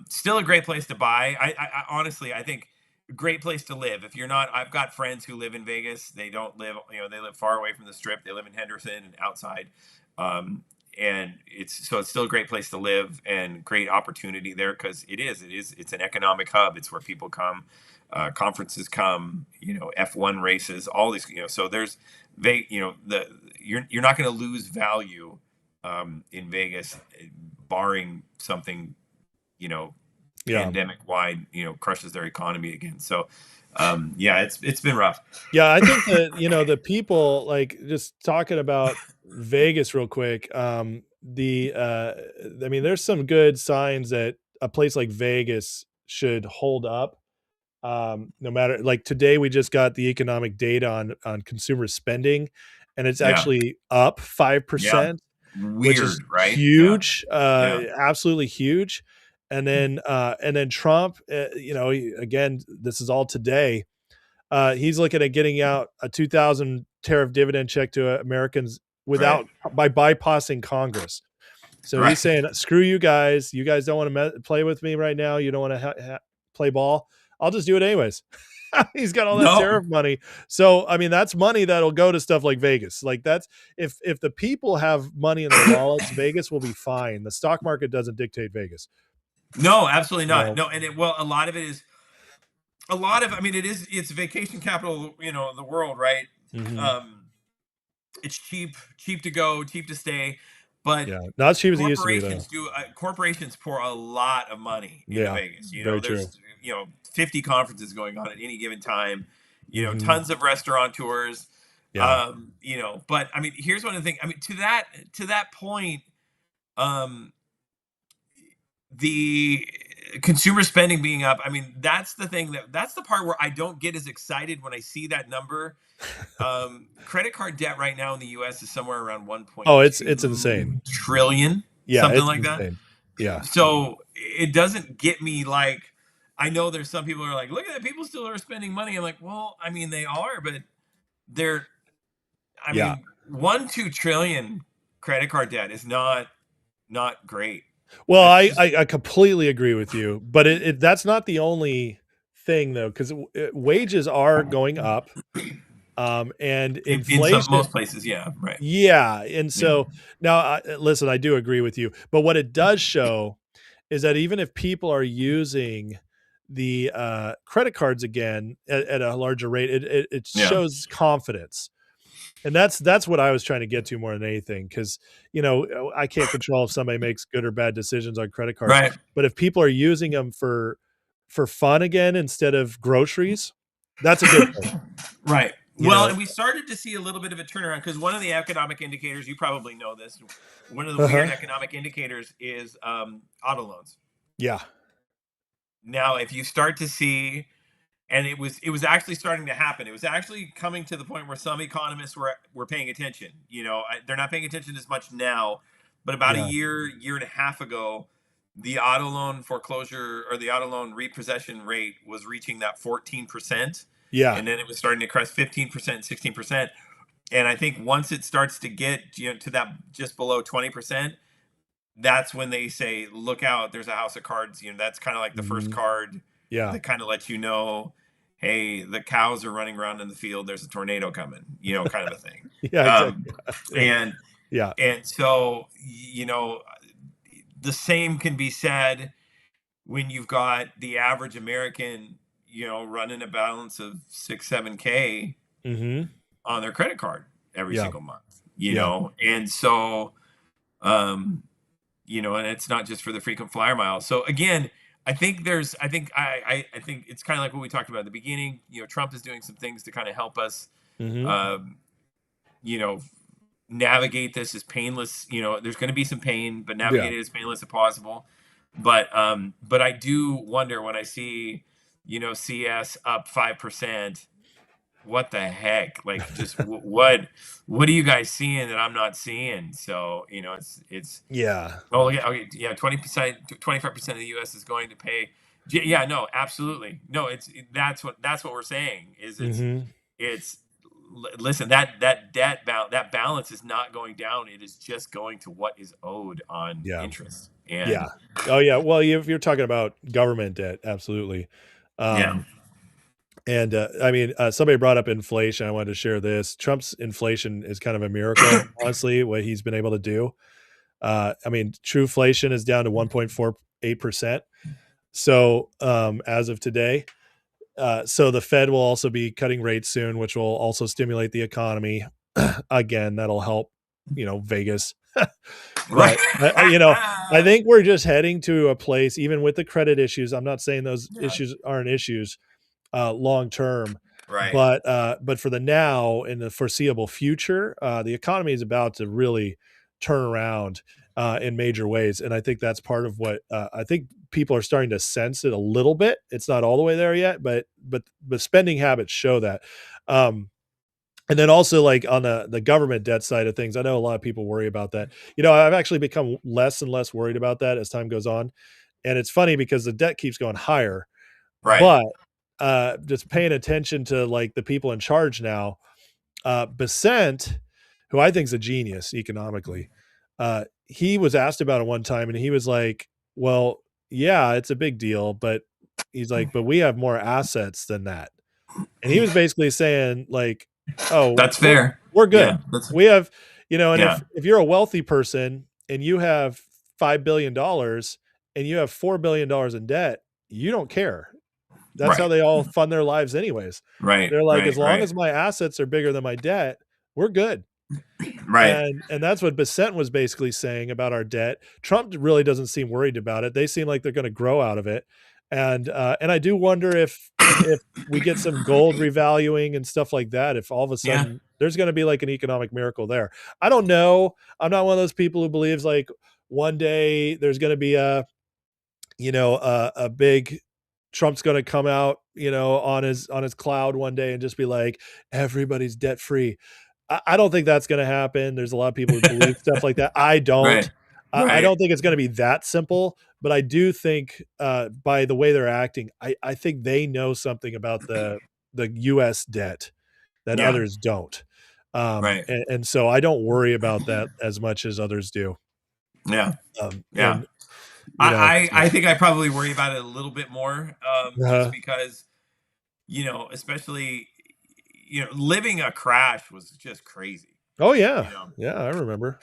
still a great place to buy. I honestly, I think a great place to live. If you're not, I've got friends who live in Vegas. They don't live, they live far away from the Strip. They live in Henderson and outside. And it's still a great place to live and great opportunity there, because it's an economic hub. It's where people come, conferences come, F1 races, all these, so there's you're not going to lose value in Vegas, barring something, pandemic wide, crushes their economy again. So it's been rough. Yeah, I think that the people, like, just talking about Vegas real quick, I mean, there's some good signs that a place like Vegas should hold up, no matter, like, today we just got the economic data on consumer spending, and it's actually up 5%, which is right? huge, absolutely huge. And then Trump, again, this is all today. He's looking at getting out a 2,000 tariff dividend check to Americans by bypassing Congress. So he's saying, screw you guys. You guys don't want to play with me right now. You don't want to play ball. I'll just do it anyways. He's got all that tariff money. So, I mean, that's money that'll go to stuff like Vegas. Like, that's, if the people have money in their wallets, Vegas will be fine. The stock market doesn't dictate Vegas. No, absolutely not. No. And a lot of it is, I mean, it's vacation capital, the world, right? It's cheap to go, cheap to stay, but not as cheap as it used to be, though. Corporations pour a lot of money into Vegas. There's 50 conferences going on at any given time, tons of restaurateurs, but I mean, here's one of the things, I mean, to that point, the consumer spending being up, I mean, that's the thing that's the part where I don't get as excited when I see that number. Credit card debt right now in the US is somewhere around 1.2 it's insane trillion, something like that. So it doesn't get me. Like, I know there's some people who are like, look at that, people still are spending money. I'm like, well, I mean, they are, but I mean, 1-2 trillion credit card debt is not great. Well, I completely agree with you, but that's not the only thing, though, because wages are going up, and inflation in most places, and so now, listen, I do agree with you, but what it does show is that even if people are using the credit cards again at a larger rate, it shows confidence. And that's what I was trying to get to more than anything, because I can't control if somebody makes good or bad decisions on credit cards, right? But if people are using them for fun again instead of groceries, that's a good thing. Right. Well, and we started to see a little bit of a turnaround because one of the economic indicators, you probably know this, one of the weird economic indicators is auto loans. Yeah. Now, if you start to see, and it was actually starting to happen. It was actually coming to the point where some economists were paying attention. They're not paying attention as much now, but about a year and a half ago, the auto loan foreclosure or the auto loan repossession rate was reaching that 14%. Yeah. And then it was starting to crest 15%, 16%. And I think once it starts to get to that just below 20%, that's when they say, look out, there's a house of cards. That's kind of like the first card that kind of lets you know, hey, the cows are running around in the field, there's a tornado coming, kind of a thing. Exactly. And so, the same can be said when you've got the average American, running a balance of 6-7K on their credit card every single month, and so, and it's not just for the frequent flyer miles. So again, I think it's kind of like what we talked about at the beginning. Trump is doing some things to kind of help us, navigate this as painless. There's going to be some pain, but navigate it as painless as possible. But I do wonder when I see, CS up 5%, what the heck? Like, just what are you guys seeing that I'm not seeing? So, it's Oh, okay, yeah, 20%, 25% of the U.S. is going to pay. Yeah, no, absolutely, no. That's what we're saying is it's listen, that balance is not going down. It is just going to what is owed on interest. And Oh yeah. Well, if you're talking about government debt, absolutely. And I mean, somebody brought up inflation. I wanted to share this. Trump's inflation is kind of a miracle, honestly, what he's been able to do. I mean, true inflation is down to 1.48%. So as of today, so the Fed will also be cutting rates soon, which will also stimulate the economy. Again, that'll help, Vegas. But, I think we're just heading to a place, even with the credit issues. I'm not saying those issues aren't issues long term, but for the now, in the foreseeable future, the economy is about to really turn around in major ways, and I think that's part of what I think people are starting to sense it a little bit. It's not all the way there yet, but spending habits show that. And then also, like, on the government debt side of things, I know a lot of people worry about that. I've actually become less and less worried about that as time goes on. And it's funny because the debt keeps going higher, but just paying attention to, like, the people in charge now, Bessent, who I think is a genius economically, he was asked about it one time and he was like, well, yeah, it's a big deal, but he's like, but we have more assets than that. And he was basically saying, like, oh, that's fair. We're good. Yeah, we have, and if you're a wealthy person and you have $5 billion and you have $4 billion in debt, you don't care. That's how they all fund their lives anyways. They're like, as long as my assets are bigger than my debt, we're good. And that's what Bessent was basically saying about our debt. Trump really doesn't seem worried about it. They seem like they're going to grow out of it. And I do wonder if we get some gold revaluing and stuff like that, if all of a sudden there's going to be like an economic miracle there. I don't know. I'm not one of those people who believes like one day there's going to be a big Trump's going to come out, on his cloud one day and just be like, everybody's debt free. I don't think that's going to happen. There's a lot of people who believe stuff like that. I don't. I don't think it's going to be that simple, but I do think by the way they're acting, I think they know something about the U.S. debt that others don't. And so I don't worry about that as much as others do. I think I probably worry about it a little bit more, just because, especially, living a crash was just crazy. Oh yeah. Yeah. I remember.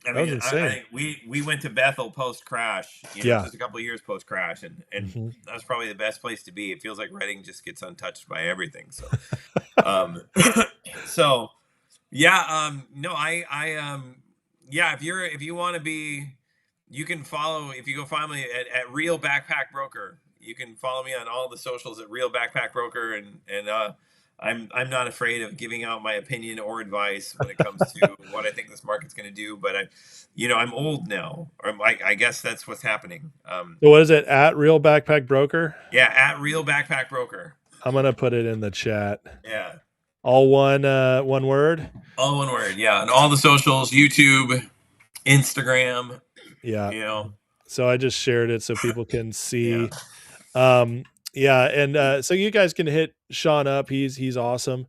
I mean, I think we went to Bethel post crash, just a couple of years post crash, and that was probably the best place to be. It feels like Reading just gets untouched by everything. So, if you want to be, you can follow, if you go find me at Real Backpack Broker, you can follow me on all the socials at Real Backpack Broker, and I'm not afraid of giving out my opinion or advice when it comes to what I think this market's going to do. But I'm old now, or I guess that's what's happening. So what is it, at Real Backpack Broker? Yeah, at Real Backpack Broker. I'm gonna put it in the chat. Yeah. All one word. All one word. Yeah, and all the socials: YouTube, Instagram. Yeah. You know. So I just shared it so people can see. Yeah. And so you guys can hit Sean up. He's awesome.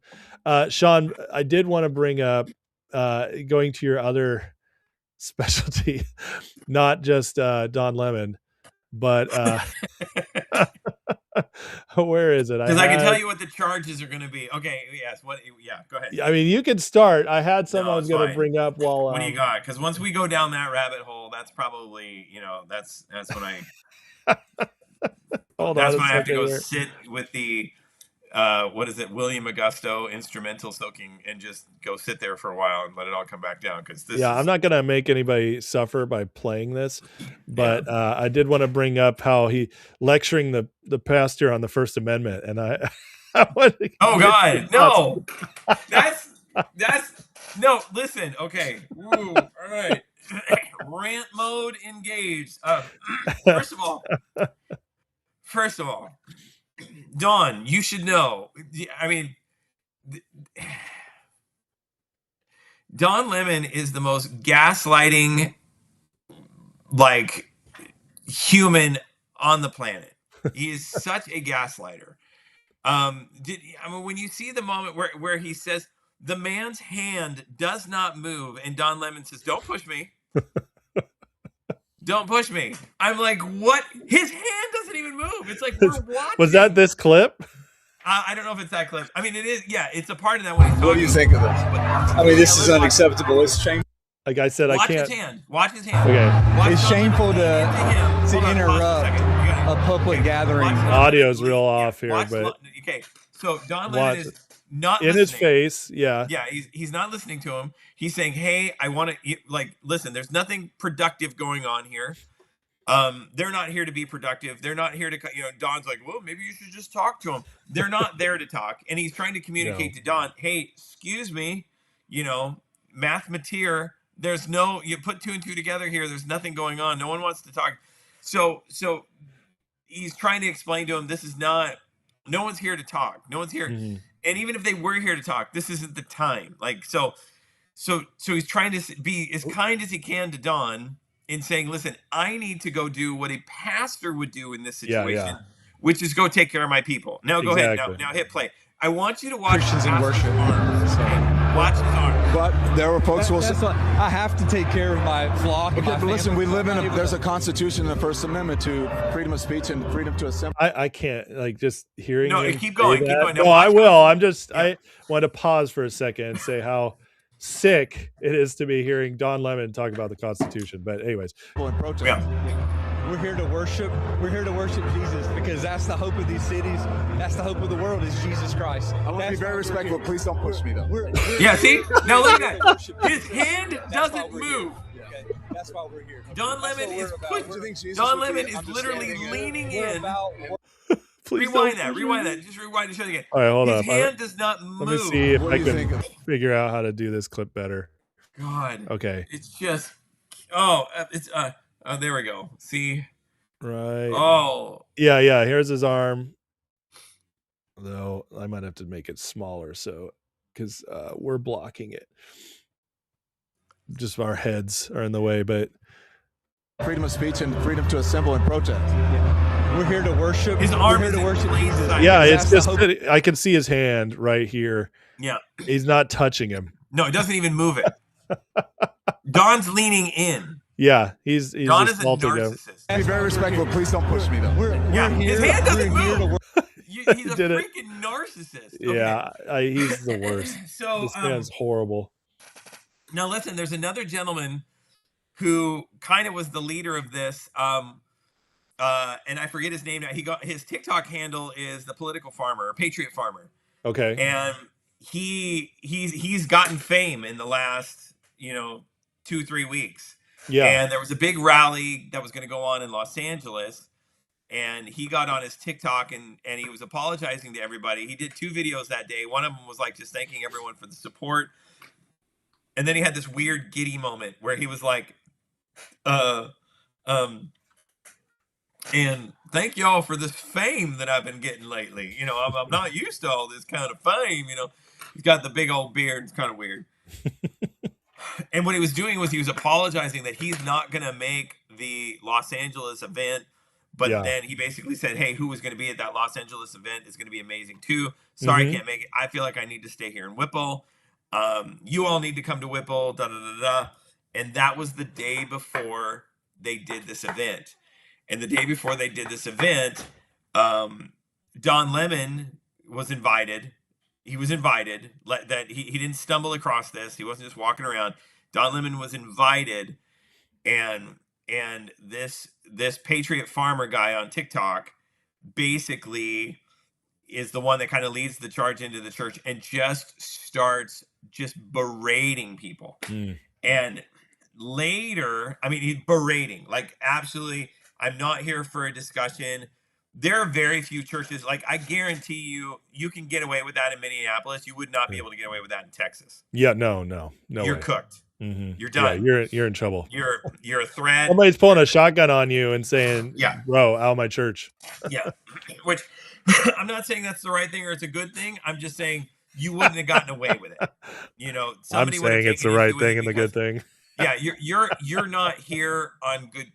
Sean, I did want to bring up going to your other specialty, not just Don Lemon, but where is it? Because I can tell you what the charges are going to be. Okay, yes. What? Yeah, go ahead. I mean, you can start. I had some I was going to bring up while. What do you got? Because once we go down that rabbit hole, that's probably that's when I. Hold that's on when I have to go sit with the what is it, William Augusto instrumental soaking, and just go sit there for a while and let it all come back down. Because I'm not going to make anybody suffer by playing this, but I did want to bring up how he lecturing the pastor on the First Amendment, and I oh God, no, that's no. Listen, okay, ooh, all right, rant mode engaged. First of all, Don, you should know. I mean, Don Lemon is the most gaslighting, like, human on the planet. He is such a gaslighter. When you see the moment where he says the man's hand does not move, and Don Lemon says, "Don't push me." Don't push me. I'm like, what? His hand doesn't even move. It's like we're watching. Was that this clip? I don't know if it's that clip. I mean, it is. Yeah, it's a part of that. When he's talking. What do you think of this? I mean, this is unacceptable. It's shameful. Like I said, I can't. Watch his hand. Watch his hand. Okay. It's shameful to interrupt a public gathering. Audio's real off here, but okay. So Don Lemon is not in his face. Yeah. Yeah, he's not listening to him. He's saying, "Hey, I want to listen. There's nothing productive going on here. They're not here to be productive. They're not here to, Don's like, well, maybe you should just talk to them. They're not there to talk." And he's trying to communicate to Don, hey, excuse me, mathemateer, there's no, you put two and two together here. There's nothing going on. No one wants to talk. So he's trying to explain to him, no one's here to talk. No one's here. Mm-hmm. And even if they were here to talk, this isn't the time. So he's trying to be as kind as he can to Don, in saying, listen, I need to go do what a pastor would do in this situation, which is go take care of my people. Now go ahead. Now hit play. I want you to watch Christians in worship. Watch his arms. But there were folks who will say, I have to take care of my flock. Okay, but listen, we live in there's a constitution in the First Amendment to freedom of speech and freedom to assemble. I can't, just hearing. No, keep going. No, I will. I want to pause for a second and say how sick it is to be hearing Don Lemon talk about the Constitution. But anyways, we're here to worship. We're here to worship Jesus, because that's the hope of these cities. That's the hope of the world, is Jesus Christ. I want to be very respectful. Please don't push me, though. See? Now look at that. His hand doesn't move. Okay. That's why we're here. Don Lemon is pushing. Don Lemon is literally leaning in. Rewind that. Just rewind the show again. All right, hold up. His hand does not move. Let me see if I can figure out how to do this clip better. God. Okay. It's just. There we go. See. Right. Oh. Yeah. Here's his arm. Though I might have to make it smaller, because we're blocking it. Just our heads are in the way, but. Freedom of speech and freedom to assemble and protest. We're here to worship. His arm is here to worship Jesus. Yeah, it's just I can see his hand right here. Yeah. He's not touching him. No, it doesn't even move it. Don's leaning in. Yeah, he's Don is a narcissist. Be very respectful. Please don't push me, though. His hand doesn't move. He's a freaking narcissist. Okay. Yeah, he's the worst. This man's horrible. Now listen, there's another gentleman who kind of was the leader of this, and I forget his name now. His TikTok handle is the Political Farmer, or Patriot Farmer. Okay. And he's gotten fame in the last 2-3 weeks. Yeah. And there was a big rally that was going to go on in Los Angeles, and he got on his TikTok and he was apologizing to everybody. He did 2 videos that day. One of them was like just thanking everyone for the support. And then he had this weird giddy moment where he was like, and thank y'all for this fame that I've been getting lately. You know, I'm not used to all this kind of fame. You know, he's got the big old beard. It's kind of weird. And what he was doing was he was apologizing that he's not going to make the Los Angeles event. But then he basically said, hey, who was going to be at that Los Angeles event is going to be amazing too. Sorry, I can't make it. I feel like I need to stay here in Whipple. You all need to come to Whipple, da da da da. And that was the day before they did this event. And the day before they did this event, Don Lemon was invited. He was invited. That he didn't stumble across this. He wasn't just walking around. Don Lemon was invited, and this Patriot Farmer guy on TikTok basically is the one that kind of leads the charge into the church and just starts just berating people. And later, I mean, he's berating, like, absolutely, I'm not here for a discussion. There are very few churches, like, I guarantee you can get away with that in Minneapolis. You would not be able to get away with that in Texas. Yeah, no You're way. cooked. You're done. Yeah, you're in trouble. You're a threat. Somebody's pulling a shotgun on you and saying, yeah, bro, out of my church. Yeah. Which I'm not saying that's the right thing or it's a good thing. I'm just saying you wouldn't have gotten away with it. You know, I'm saying it's the right thing and the good thing. Yeah, you're not here on good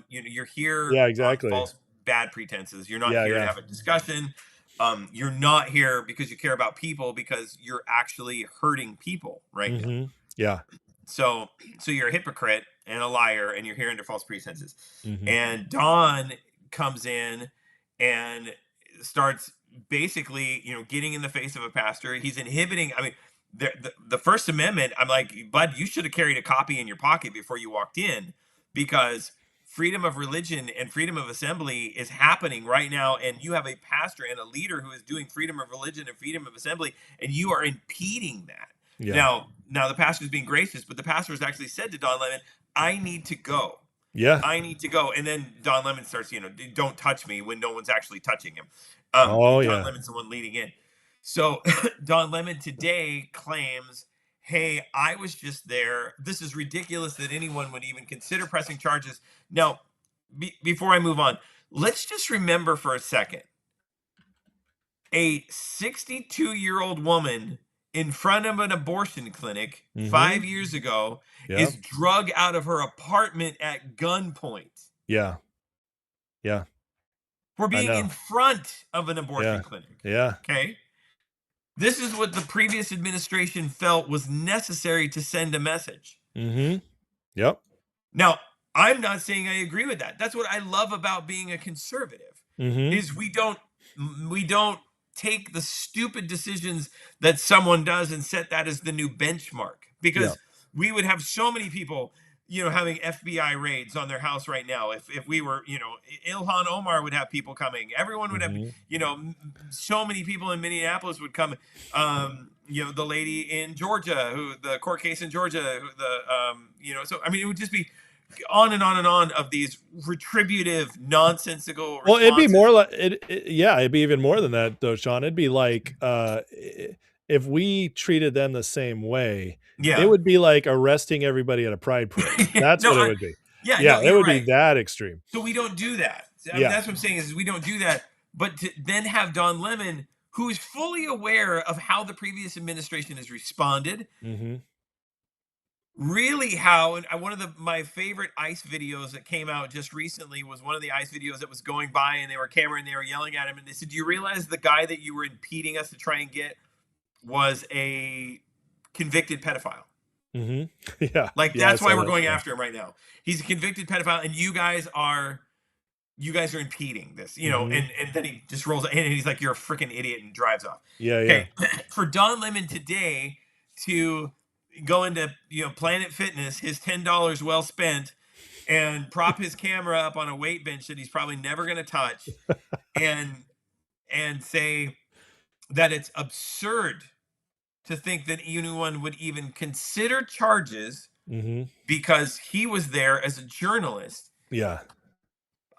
you're here exactly. on false bad pretenses. You're not here to have a discussion. You're not here because you care about people, because you're actually hurting people right now. Yeah. So you're a hypocrite and a liar, and you're here under false pretenses. And Don comes in and starts basically, getting in the face of a pastor. He's inhibiting. I mean, the First Amendment, I'm like, bud, you should have carried a copy in your pocket before you walked in, because freedom of religion and freedom of assembly is happening right now. And you have a pastor and a leader who is doing freedom of religion and freedom of assembly, and you are impeding that. Yeah. Now the pastor's being gracious, but the pastor has actually said to Don Lemon, I need to go. Yeah. I need to go. And then Don Lemon starts, don't touch me, when no one's actually touching him. Don Lemon's the one leading in. So Don Lemon today claims, hey, I was just there. This is ridiculous that anyone would even consider pressing charges. Now, before I move on, let's just remember for a second, a 62-year-old woman in front of an abortion clinic 5 years ago is drug out of her apartment at gunpoint. Yeah. For being in front of an abortion clinic. Yeah. Okay. This is what the previous administration felt was necessary to send a message. Yep. Now, I'm not saying I agree with that. That's what I love about being a conservative, is we don't take the stupid decisions that someone does and set that as the new benchmark, because we would have so many people, having FBI raids on their house right now. If we were, Ilhan Omar would have people coming. Everyone would have, so many people in Minneapolis would come. The lady in Georgia, the court case in Georgia, so, I mean, it would just be on and on and on of these retributive, nonsensical responses. Well, it'd be more like it'd be even more than that, though, Sean. It'd be like if we treated them the same way, it would be like arresting everybody at a pride parade. That's what it would be. It would be that extreme. So we don't do that. I mean, that's what I'm saying, is we don't do that. But to then have Don Lemon, who is fully aware of how the previous administration has responded, really how, and one of my favorite ICE videos that came out just recently was one of the ICE videos that was going by, and they were cameraing, they were yelling at him, and they said, do you realize the guy that you were impeding us to try and get was a convicted pedophile? Like, that's why we're going after him right now. He's a convicted pedophile, and you guys are impeding this, and then he just rolls and he's like, you're a freaking idiot, and drives off. For Don Lemon today to go into Planet Fitness, his $10 well spent, and prop his camera up on a weight bench that he's probably never going to touch, and say that it's absurd to think that anyone would even consider charges because he was there as a journalist.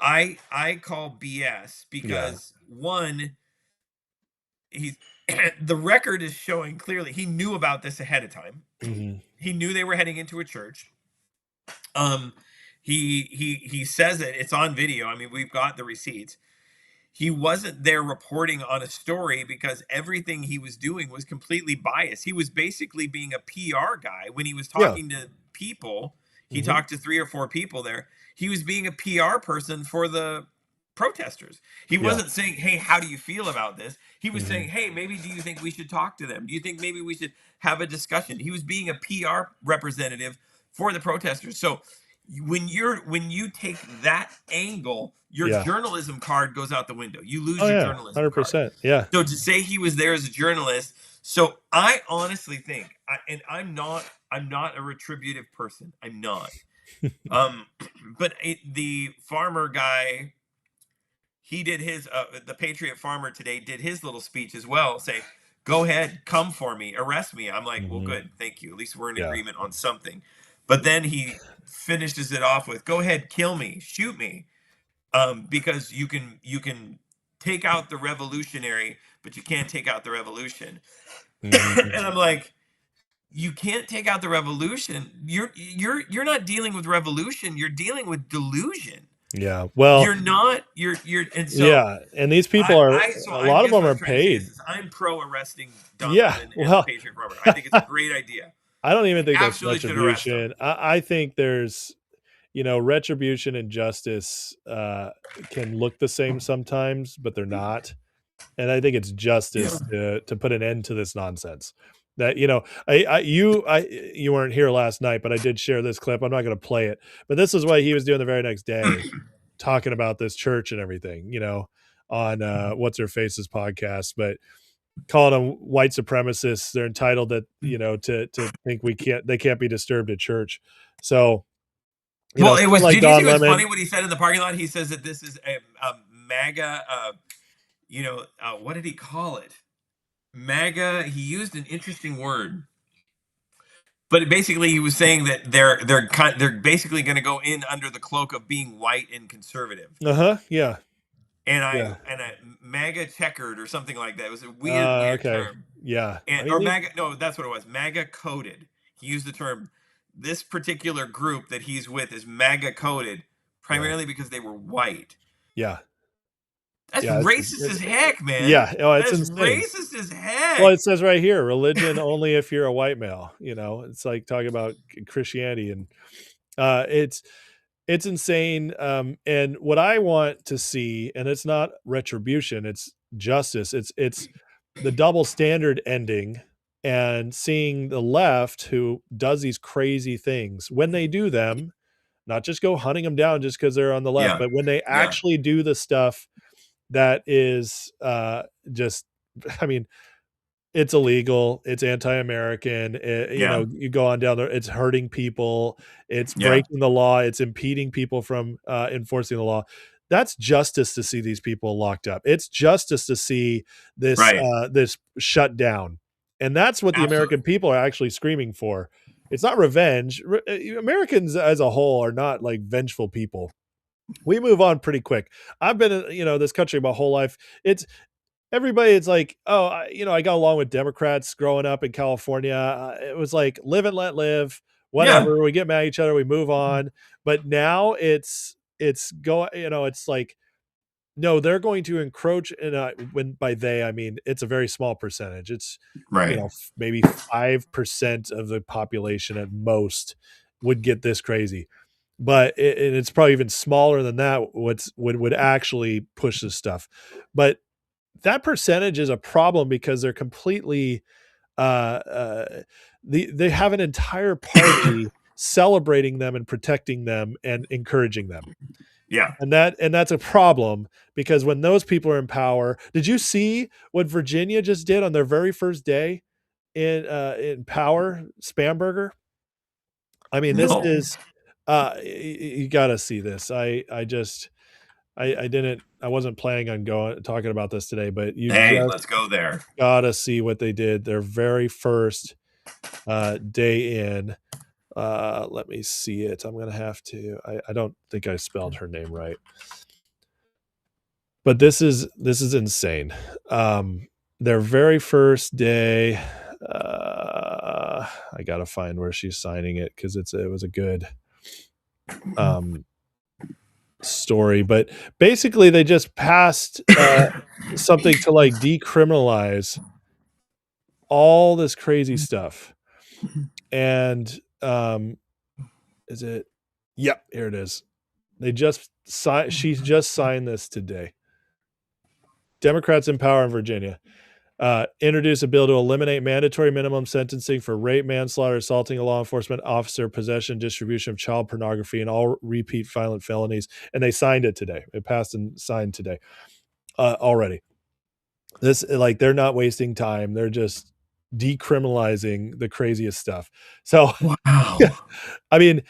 I call BS because one, he's the record is showing clearly he knew about this ahead of time. Mm-hmm. He knew they were heading into a church. He says it. It's on video. I mean, we've got the receipts. He wasn't there reporting on a story because everything he was doing was completely biased. He was basically being a PR guy when he was talking to people. He talked to 3 or 4 people there. He was being a PR person for the protesters. He wasn't saying, "Hey, how do you feel about this?" He was saying, "Hey, maybe do you think we should talk to them? Do you think maybe we should have a discussion?" He was being a PR representative for the protesters. So when you take that angle, your journalism card goes out the window. You lose your journalism 100%. card. Yeah. So to say he was there as a journalist, so I honestly think, and I'm not a retributive person. I'm not. But the farmer guy, he did his the Patriot farmer today did his little speech as well. Say, "Go ahead, come for me, arrest me." I'm like, well, good, thank you. At least we're in agreement on something. But then he finishes it off with, "Go ahead, kill me, shoot me, because you can take out the revolutionary, but you can't take out the revolution." And I'm like, you can't take out the revolution. You're not dealing with revolution. You're dealing with delusion. Yeah. Well, you're and so and these people a lot of them are paid. I'm pro arresting Donald and the Patriot farmer. I think it's a great idea. I don't even think that's Absolutely should arrest him. retribution. I think there's, retribution and justice can look the same sometimes, but they're not. And I think it's justice to put an end to this nonsense. That you weren't here last night, but I did share this clip. I'm not going to play it, but this is what he was doing the very next day, talking about this church and everything. On What's Her Face's podcast, but calling them white supremacists. They're entitled to to think they can't be disturbed at church. So. Well, it was. Like did you see what's Lemon, funny? What he said in the parking lot? He says that this is a MAGA. What did he call it? MAGA. He used an interesting word, but basically he was saying that they're basically going to go in under the cloak of being white and conservative. Yeah. And MAGA checkered or something like that. It was a weird term. Yeah. Or MAGA. No, that's what it was. MAGA coded. He used the term. This particular group that he's with is MAGA coded primarily because they were white. Yeah. That's racist as heck, man. Yeah. Oh, it's insane. Racist as heck. Well, it says right here, religion only if you're a white male. It's like talking about Christianity, and it's insane. And what I want to see, and it's not retribution, it's justice. It's the double standard ending. And seeing the left who does these crazy things when they do them, not just go hunting them down just because they're on the left, but when they actually do the stuff that is just, I mean, it's illegal, it's anti-American, you go on down there, it's hurting people, it's breaking the law, it's impeding people from enforcing the law. That's justice to see these people locked up. It's justice to see this this shut down. And that's what the American people are actually screaming for. It's not revenge. Americans as a whole are not like vengeful people. We move on pretty quick. I've been in, this country my whole life. Everybody like, oh, I got along with Democrats growing up in California. It was like live and let live, whatever. We get mad at each other, we move on. But now it's like, no, they're going to encroach, and when by they I mean it's a very small percentage. It's maybe 5% of the population at most would get this crazy, but it's probably even smaller than that. Would actually push this stuff, but that percentage is a problem because they're completely they have an entire party celebrating them and protecting them and encouraging them. Yeah. And that's a problem because when those people are in power, did you see what Virginia just did on their very first day in power? Spamberger. I mean, this is you got to see this. I wasn't planning on talking about this today, but let's go there. Got to see what they did their very first day in. Let me see it. I'm gonna have to. I don't think I spelled her name right. But this is insane. Their very first day, I gotta find where she's signing it because it was a good story. But basically, they just passed something to like decriminalize all this crazy stuff. And is it? Yep, here it is. They just she just signed this today. Democrats in power in Virginia introduce a bill to eliminate mandatory minimum sentencing for rape, manslaughter, assaulting a law enforcement officer, possession, distribution of child pornography, and all repeat violent felonies. And they signed it today. It passed and signed today already. This, like, they're not wasting time. They're just decriminalizing the craziest stuff. So, wow. I mean,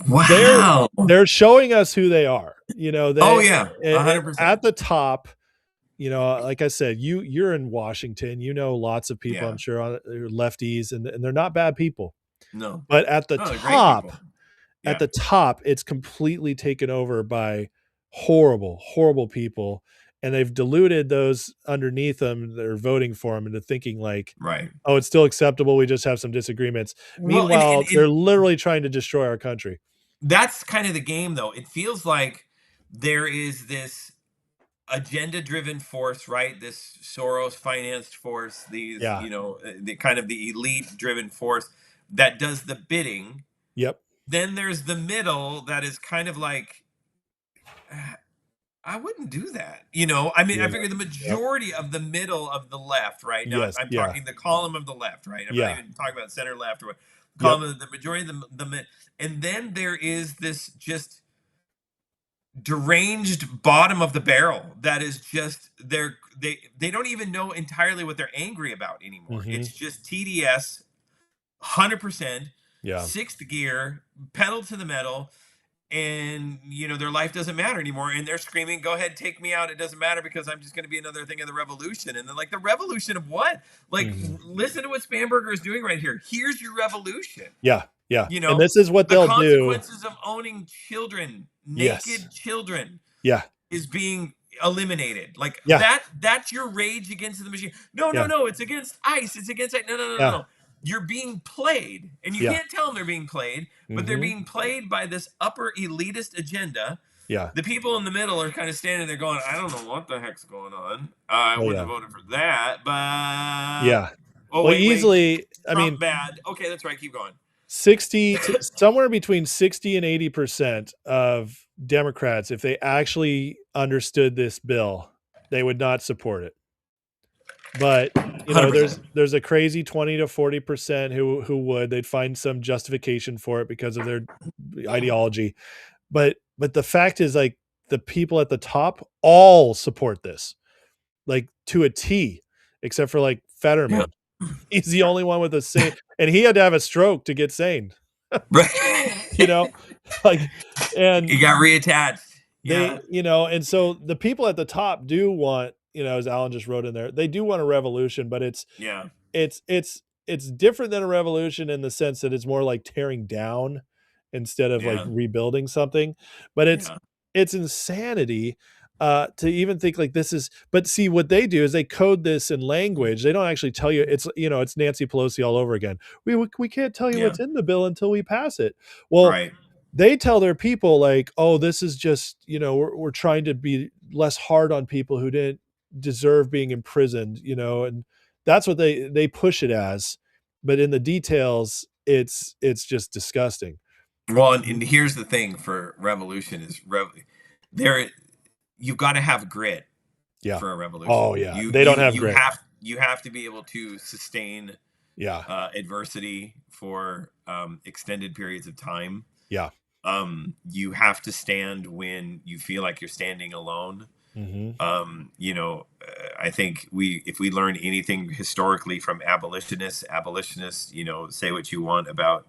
wow, they're showing us who they are. You know, they, 100%. At the top. You know, like I said, you're in Washington. You know, lots of people. Yeah. I'm sure lefties, and they're not bad people. No, but at the top, yeah. at the top, it's completely taken over by horrible, horrible people, and they've diluted those underneath them that are voting for them into thinking like, right, oh, it's still acceptable. We just have some disagreements. Well, Meanwhile, they're literally trying to destroy our country. That's kind of the game, though. It feels like there is this agenda-driven force, right? This Soros-financed force, these, you know, the kind of the elite-driven force that does the bidding. Yep. Then there's the middle that is kind of like, I wouldn't do that. You know, I mean, I figure the majority of the middle of the left, right? Now, I'm talking the column of the left, right? I'm not even talking about center left or what. Column of the majority of the mid. And then there is this just deranged bottom of the barrel that is just they don't even know entirely what they're angry about anymore. It's just TDS 100%, sixth gear, pedal to the metal, and you know their life doesn't matter anymore, and they're screaming, go ahead, take me out, it doesn't matter because I'm just going to be another thing in the revolution. And then, like, the revolution of what? Like, listen to what Spanberger is doing right here. Here's your revolution. You know, and this is what they'll do. The consequences of owning children, naked children, is being eliminated. Like, that's your rage against the machine. No, it's against ICE. It's against no. You're being played, and you can't tell them they're being played, but they're being played by this upper elitist agenda. The people in the middle are kind of standing there going, I don't know what the heck's going on. I wouldn't have voted for that, but easily. Trump, I mean, bad. Okay, that's right. Keep going. 60 to somewhere between 60 and 80% of Democrats, if they actually understood this bill, they would not support it. But you know, 100%. there's a crazy 20 to 40% who would. They'd find some justification for it because of their ideology. But the fact is, like, the people at the top all support this, like, to a T, except for like Fetterman. He's the only one with a sane, and he had to have a stroke to get sane. You know, like, and he got reattached. You know, and so the people at the top do want, you know, as Alan just wrote in there, they do want a revolution, but it's different than a revolution in the sense that it's more like tearing down instead of like rebuilding something. But it's insanity to even think like this is. But see, what they do is they code this in language. They don't actually tell you. It's, you know, it's Nancy Pelosi all over again. We can't tell you what's in the bill until we pass it. Well, they tell their people like, oh, this is just, you know, we're trying to be less hard on people who didn't deserve being imprisoned, you know, and that's what they push it as. But in the details, it's just disgusting. Well, and here's the thing for revolution is you've got to have grit for a revolution. Oh yeah, they don't have grit. You have to be able to sustain adversity for extended periods of time. You have to stand when you feel like you're standing alone. You know, I think if we learn anything historically from abolitionists, you know, say what you want about,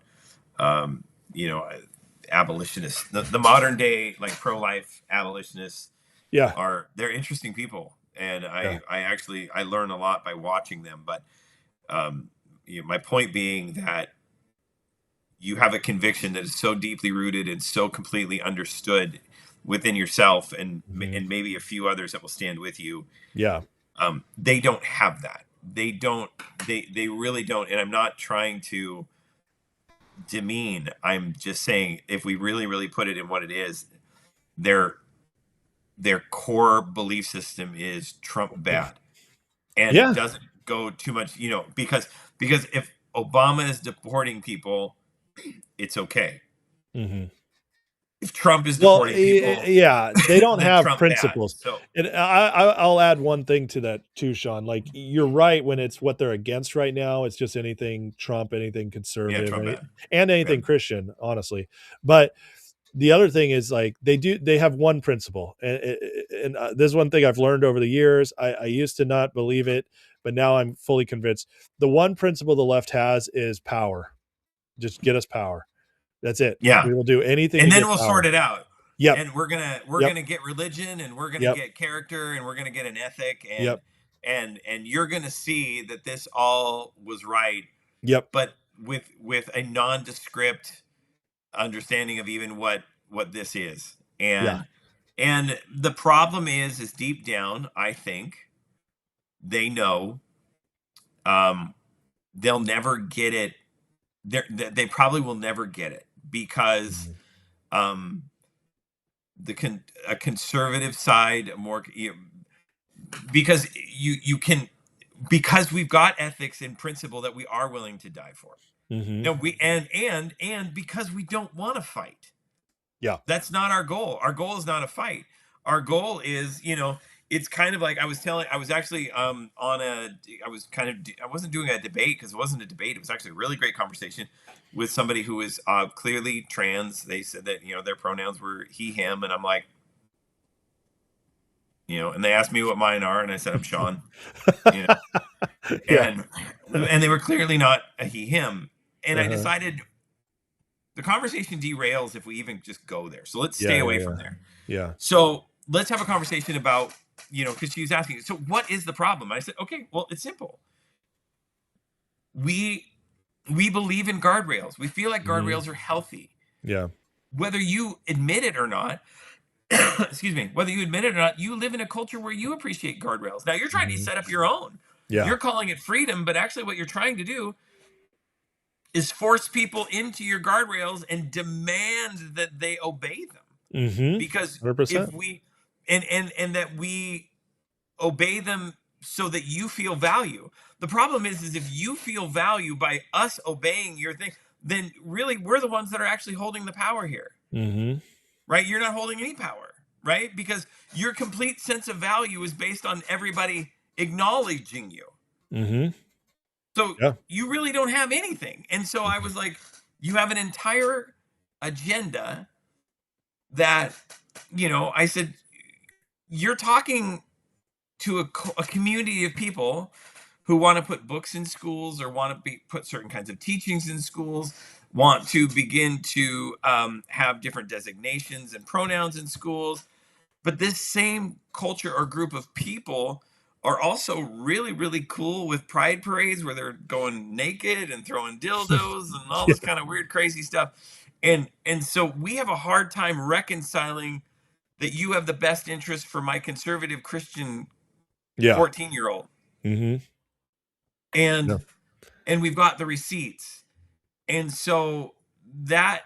you know, abolitionists, the modern day, like, pro-life abolitionists, they're interesting people. And I learn a lot by watching them. But you know, my point being that you have a conviction that is so deeply rooted and so completely understood within yourself and Mhm. and maybe a few others that will stand with you. Yeah. They don't have that. They really don't. And I'm not trying to demean. I'm just saying, if we really put it in what it is, their core belief system is Trump bad. And Yeah. it doesn't go too much, because if Obama is deporting people, it's okay. Mhm. If Trump is Well, deporting people, yeah, they don't then have Trump bad. principles. So And I'll add one thing to that too, Sean. Like, you're right when it's what they're against right now. It's just anything Trump, anything yeah, conservative, Trump bad. and anything Christian, honestly. But the other thing is, like, they have one principle, and this is one thing I've learned over the years. I used to not believe it, but now I'm fully convinced. The one principle the left has is power. Just get us power. That's it. Yeah. We will do anything And to then get we'll power. sort it out. Yep. And we're Yep. gonna get religion, and we're gonna Yep. get character, and we're gonna get an ethic, and Yep. and you're gonna see that this all was right. Yep. But with a nondescript understanding of even what this is. Yeah. And the problem is deep down, I think they know they'll never get it. They probably will never get it, because a conservative side, more, because you can, because we've got ethics and principle that we are willing to die for. Mhm. No, we and because we don't want to fight. Yeah. That's not our goal. Our goal is not a fight. Our goal is, it's kind of like I was actually I wasn't doing a debate, because it wasn't a debate. It was actually a really great conversation with somebody who was clearly trans. They said that, their pronouns were he, him, and I'm like, and they asked me what mine are, and I said I'm Sean. Yeah. And they were clearly not a he, him. And I Uh-huh. decided the conversation derails if we even just go there. So let's Yeah, stay yeah, away yeah. from there. Yeah. So let's have a conversation about, because she was asking, so what is the problem? I said, okay, well, it's simple. We believe in guardrails. We feel like guardrails are healthy. Yeah. Whether you admit it or not, excuse me, whether you admit it or not, you live in a culture where you appreciate guardrails. Now you're trying to set up your own. Yeah. You're calling it freedom, but actually what you're trying to do is force people into your guardrails and demand that they obey them. Mhm. Because 100%. if we and that we obey them so that you feel value. The problem is if you feel value by us obeying your thing, then really we're the ones that are actually holding the power here. Mhm. Right? You're not holding any power, right? Because your complete sense of value is based on everybody acknowledging you. Mhm. So Yeah. you really don't have anything. And so I was like, you have an entire agenda that, I said, you're talking to a community of people who want to put books in schools, or want to put certain kinds of teachings in schools, want to begin to have different designations and pronouns in schools. But this same culture or group of people are also really, really cool with pride parades where they're going naked and throwing dildos and all this kind of weird, crazy stuff. And so we have a hard time reconciling that you have the best interest for my conservative Christian Yeah. 14-year-old. Mhm. And we've got the receipts. And so that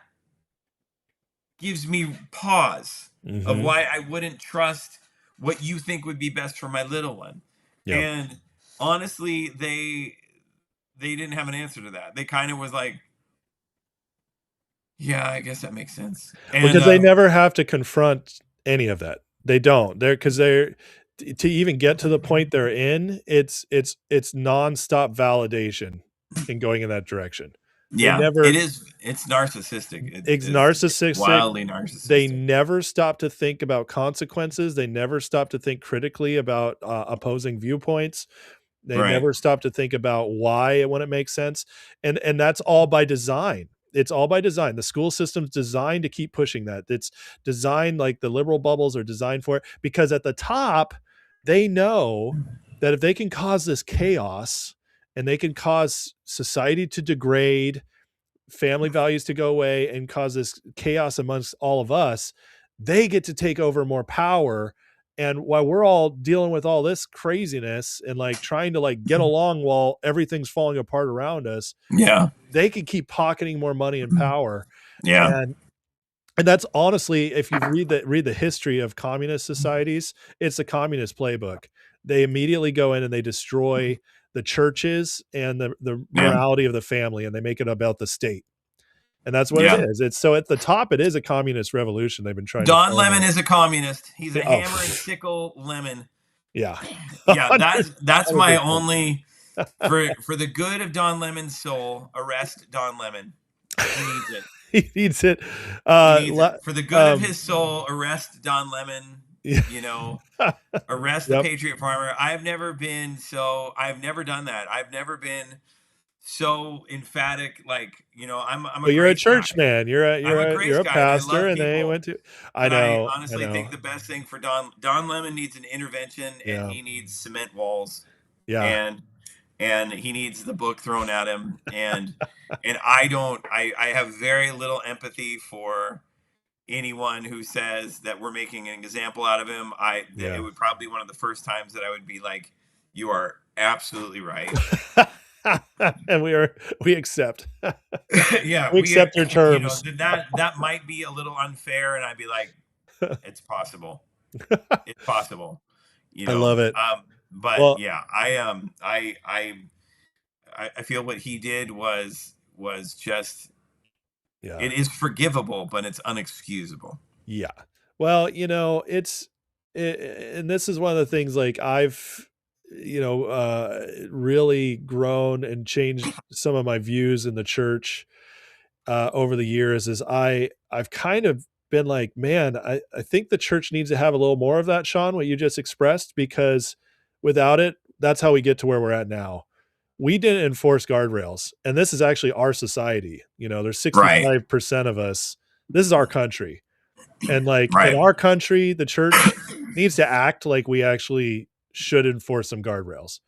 gives me pause of why I wouldn't trust what you think would be best for my little one. Yeah. And honestly, they didn't have an answer to that. They kind of was like, yeah, I guess that makes sense. And Because they never have to confront any of that. They don't. They're to even get to the point they're in, it's nonstop validation in going in that direction. yeah, never, it is. It's narcissistic. It's narcissistic. Wildly narcissistic. They never stop to think about consequences. They never stop to think critically about opposing viewpoints. They never stop to think about why when it makes sense. And that's all by design. It's all by design. The school system's designed to keep pushing that. It's designed, like the liberal bubbles are designed for it, because at the top, they know that if they can cause this chaos and they can cause society to degrade, family values to go away, and cause this chaos amongst all of us, they get to take over more power. And while we're all dealing with all this craziness and like trying to like get along while everything's falling apart around us, they can keep pocketing more money and power. And that's honestly, if you read the history of communist societies, it's a communist playbook. They immediately go in and they destroy the churches and the morality of the family, and they make it about the state. And that's what it is. It's so at the top, it is a communist revolution. They've been trying. Don Lemon is a communist. He's a hammer and sickle lemon. Yeah. That's my only for the good of Don Lemon's soul. Arrest Don Lemon. He needs it. He needs it. For the good of his soul. Arrest Don Lemon. You know, arrest the Patriot Farmer. I've never done that. I've never been so emphatic, like, you know, but you're a church man. You're a pastor, and they went to. I honestly think the best thing for Don Lemon needs an intervention, and he needs cement walls. And he needs the book thrown at him, and I have very little empathy for anyone who says that we're making an example out of him. It would probably be one of the first times that I would be like, you are absolutely right. And we accept. We accept your terms. You know, that might be a little unfair, and I'd be like, it's possible. It's possible. You know, I love it. But I feel what he did was just it is forgivable, but it's unexcusable. Yeah. Well, you know, and this is one of the things, like, I've really grown and changed some of my views in the church over the years. Is I've kind of been like, man, I think the church needs to have a little more of that, Sean, what you just expressed, because without it, that's how we get to where we're at now. We didn't enforce guardrails, and this is actually our society. You know, there's 65% of us. This is our country. And like in our country, the church needs to act like we actually should enforce some guardrails.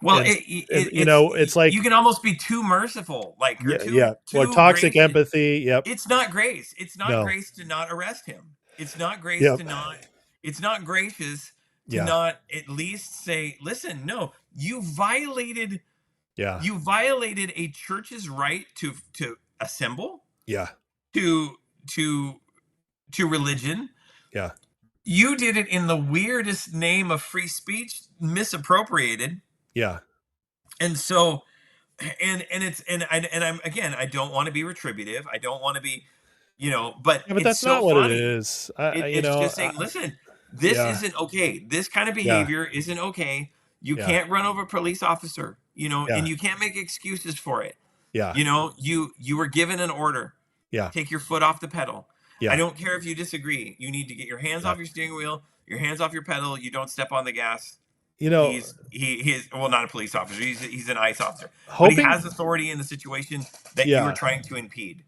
Well, it's like you can almost be too merciful, like too toxic empathy. It's not grace. It's not grace to not arrest him. It's not grace to not. It's not gracious to not at least say, listen, no, you violated. Yeah, you violated a church's right to assemble. Yeah, to religion. Yeah. You did it in the weirdest name of free speech, misappropriated. Yeah. And so, and I'm, again, I don't want to be retributive. I don't want to be, but that's not what it is. It's just saying, listen, this isn't okay. This kind of behavior isn't okay. You can't run over a police officer, and you can't make excuses for it. Yeah. You were given an order. Yeah. Take your foot off the pedal. Yeah. I don't care if you disagree. You need to get your hands off your steering wheel, your hands off your pedal. You don't step on the gas. He is not a police officer. He's an ICE officer. But he has authority in the situation that you were trying to impede.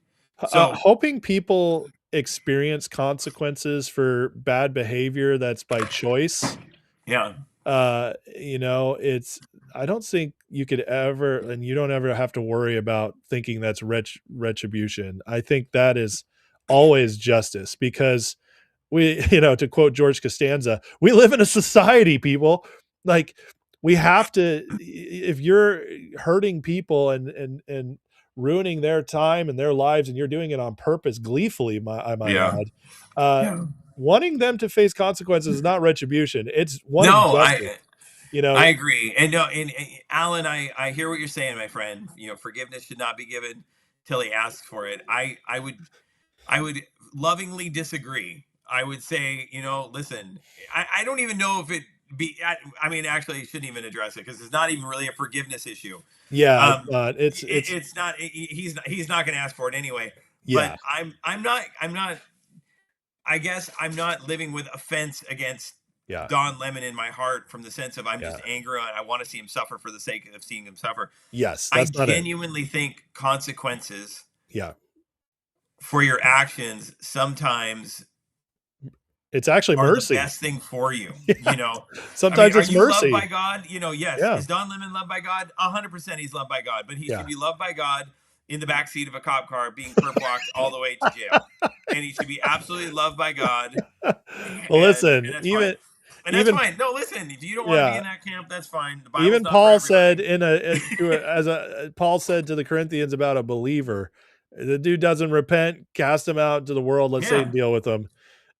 So hoping people experience consequences for bad behavior that's by choice. Yeah. I don't think you could ever, and you don't ever have to worry about thinking that's retribution. I think that is always justice, because we, to quote George Costanza, we live in a society, people. Like, we have to, if you're hurting people and ruining their time and their lives, and you're doing it on purpose, gleefully, I might add, wanting them to face consequences is not retribution. It's justice. I agree. And Alan, I hear what you're saying, my friend. Forgiveness should not be given till he asks for it. I would lovingly disagree. I would say, listen, I don't even know if it be, actually I shouldn't even address it, because it's not even really a forgiveness issue. Yeah. It's not, he's not going to ask for it anyway. Yeah. But I'm not, I guess I'm not living with offense against Don Lemon in my heart, from the sense of I'm just angry. I want to see him suffer for the sake of seeing him suffer. Yes. I genuinely think consequences for your actions sometimes it's actually mercy. The best thing for you. Sometimes it's mercy. Are you loved by God? Yes. Is Don Lemon loved by God? 100% he's loved by God, but he should be loved by God in the backseat of a cop car being perp walked all the way to jail. And he should be absolutely loved by God. Well, listen, and that's even fine. And that's fine. No, listen, if you don't want to be in that camp, that's fine. The Bible's even not Paul for everybody. said Paul said to the Corinthians about a believer, the dude doesn't repent, cast him out to the world, let Satan deal with him.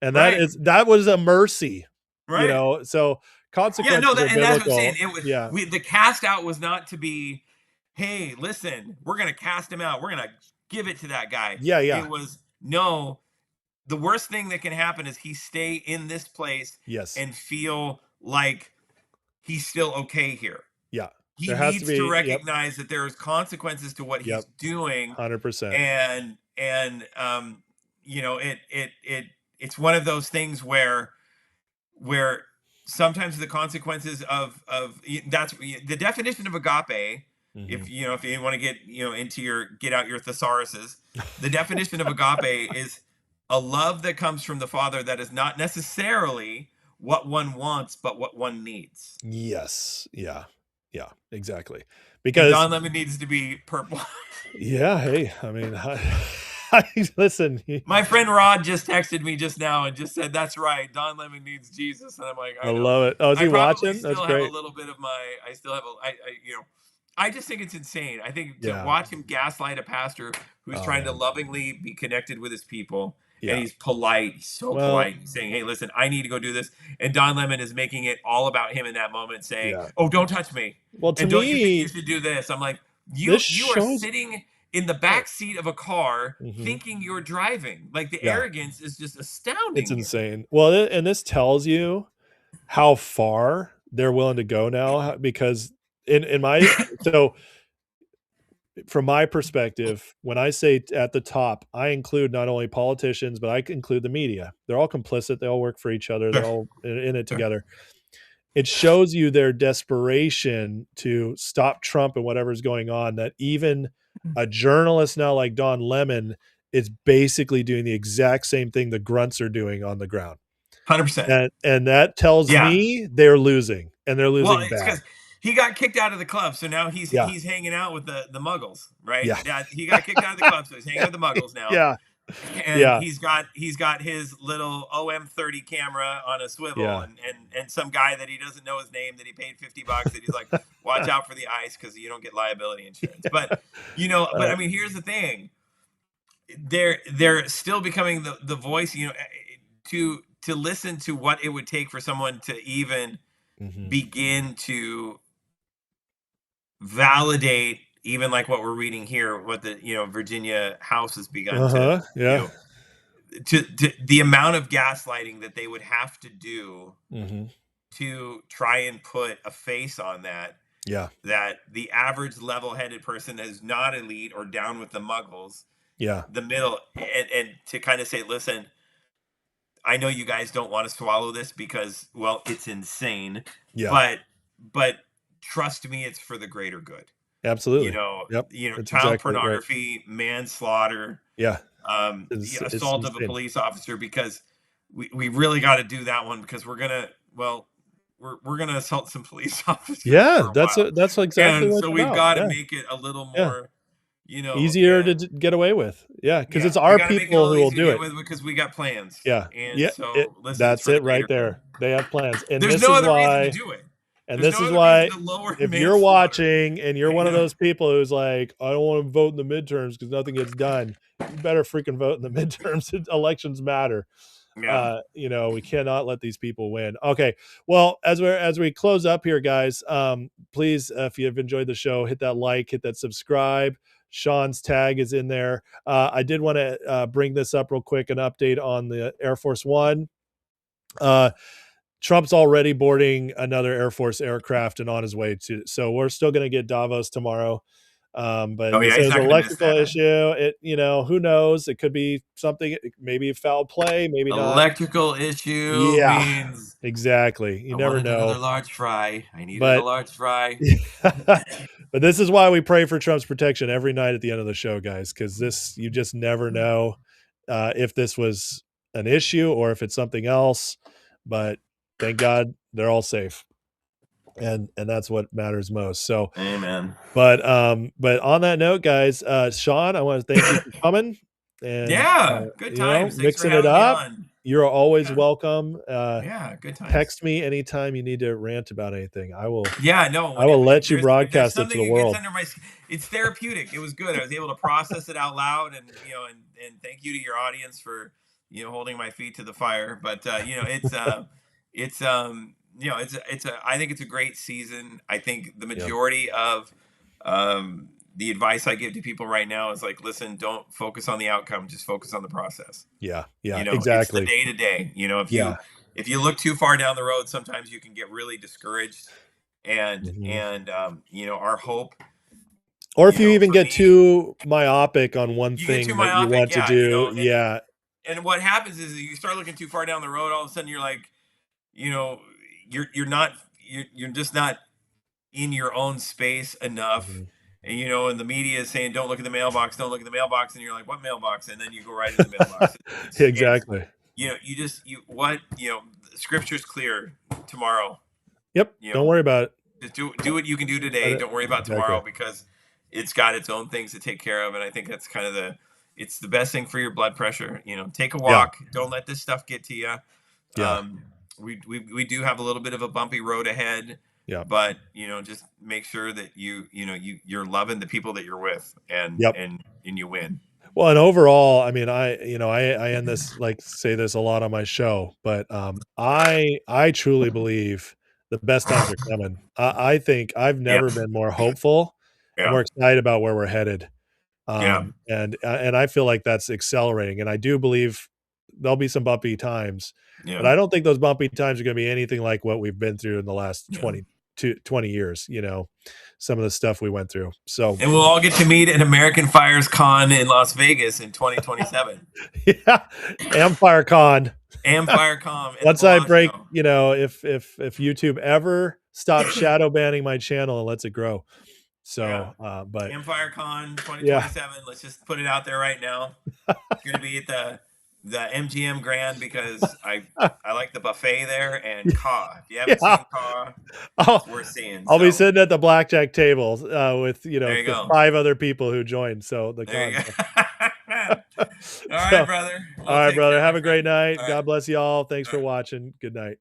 And that was a mercy. Right. You know, so consequences are biblical. That's what I'm saying. It was, the cast out was not to be, hey, listen, we're going to cast him out. We're going to give it to that guy. Yeah. It was, no, the worst thing that can happen is he stay in this place and feel like he's still okay here. Yeah. He needs to recognize that there's consequences to what he's doing. 100%. And you know, it's one of those things where sometimes the consequences of that's the definition of agape. If you want to get get out your thesauruses, the definition of agape is a love that comes from the Father that is not necessarily what one wants, but what one needs. Yes. Yeah, exactly. Because Don Lemon needs to be purple. Yeah. Hey, I mean, listen. My friend Rod just texted me just now and just said, "That's right. Don Lemon needs Jesus." And I'm like, I love it. Oh, is he watching? That's great. Have a little bit of I still have I just think it's insane. I think to watch him gaslight a pastor who's trying to lovingly be connected with his people. Yeah. And he's polite. He's so polite. He's saying, hey, listen, I need to go do this. And Don Lemon is making it all about him in that moment, saying, oh, don't touch me. Well, to and me, don't you think you should do this? I'm like, you are sitting in the back seat of a car thinking you're driving. Like the arrogance is just astounding. It's insane. Well, and this tells you how far they're willing to go now, because in my so from my perspective, when I say at the top, I include not only politicians, but I include the media. They're all complicit. They all work for each other. They're all in it together. It shows you their desperation to stop Trump and whatever's going on, that even a journalist now like Don Lemon is basically doing the exact same thing the grunts are doing on the ground. 100%. And that tells me they're losing, and they're losing bad. He got kicked out of the club, so now he's hanging out with the muggles, right? Yeah. He got kicked out of the club, so he's hanging with the muggles now. Yeah. And he's got his little OM30 camera on a swivel, and some guy that he doesn't know his name that he paid $50 that he's like, watch out for the ice because you don't get liability insurance. But but I mean, here's the thing: they're still becoming the voice, to listen to what it would take for someone to even begin to validate, even like what we're reading here, what the Virginia House has begun to the amount of gaslighting that they would have to do to try and put a face on that. That the average level-headed person that is not elite or down with the muggles, the middle, and to kind of say, listen, I know you guys don't want to swallow this because, well, it's insane. But trust me, it's for the greater good. Absolutely. Child pornography, manslaughter, assault of a police officer, because we really got to do that one, because we're gonna assault some police officers. Yeah, that's exactly. And so we've got to make it a little more, easier to get away with. Yeah, because it's our people who will do it, because we got plans. So that's it right there. They have plans, and there's no other reason to do it. And this is why, if you're watching and you're one of those people who's like, I don't want to vote in the midterms because nothing gets done, you better freaking vote in the midterms. Elections matter. We cannot let these people win. Okay. Well, as we close up here, guys, please, if you've enjoyed the show, hit that like, hit that subscribe. Sean's tag is in there. I did want to bring this up real quick, an update on the Air Force One. Trump's already boarding another Air Force aircraft and on his way to. So we're still going to get Davos tomorrow. But there's an electrical issue. Who knows? It could be something, maybe a foul play, maybe not. Electrical issue means exactly. You never know. Another large fry. I need a large fry. But this is why we pray for Trump's protection every night at the end of the show, guys, because you just never know if this was an issue or if it's something else. But thank God they're all safe. and that's what matters most. So, amen. But on that note, guys, Sean, I want to thank you for coming and Yeah, good times. Thanks for mixing it having me up. on. You're always Yeah. welcome. Yeah, good times. Text me anytime you need to rant about anything. I will. Yeah, no. I will let you if there's broadcast it to something the that world. gets under my skin, it's therapeutic. It was good. I was able to process it out loud, and and thank you to your audience for holding my feet to the fire. But it's I think it's a great season. I think the majority of the advice I give to people right now is like, listen, don't focus on the outcome, just focus on the process. Yeah, It's the exactly. day to day. If you look too far down the road, sometimes you can get really discouraged. And our hope, or if you even get too myopic on one thing that you want to do, and what happens is you start looking too far down the road, all of a sudden you're like, you're just not in your own space enough. And the media is saying, don't look at the mailbox, don't look at the mailbox, and you're like, what mailbox? And then you go right into the mailbox. Exactly. Scripture's clear. Tomorrow. Yep. Don't worry about it. Just do what you can do today. Don't worry about tomorrow, because it's got its own things to take care of. And I think that's kind of it's the best thing for your blood pressure. Take a walk. Don't let this stuff get to you. We do have a little bit of a bumpy road ahead. Yeah. But just make sure that you're loving the people that you're with, and you win. Well, and overall, I mean, I end this, say this a lot on my show, but I truly believe the best times are coming. I think I've never been more hopeful and more excited about where we're headed. And I feel like that's accelerating. And I do believe there'll be some bumpy times, but I don't think those bumpy times are going to be anything like what we've been through in the last 20 years, some of the stuff we went through. So, and we'll all get to meet at American Fires Con in Las Vegas in 2027. Empire Con. Once I break, if YouTube ever stops shadow banning my channel and lets it grow. So, but Empire Con 2027. Let's just put it out there right now. It's going to be at the MGM Grand, because I like the buffet there, and Caw. If you haven't seen Caw, it's worth seeing. I'll be sitting at the blackjack table with the 5 other people who joined. So the con. All right, brother. All right, brother. Have a great night. God bless you all. Thanks for watching. Good night.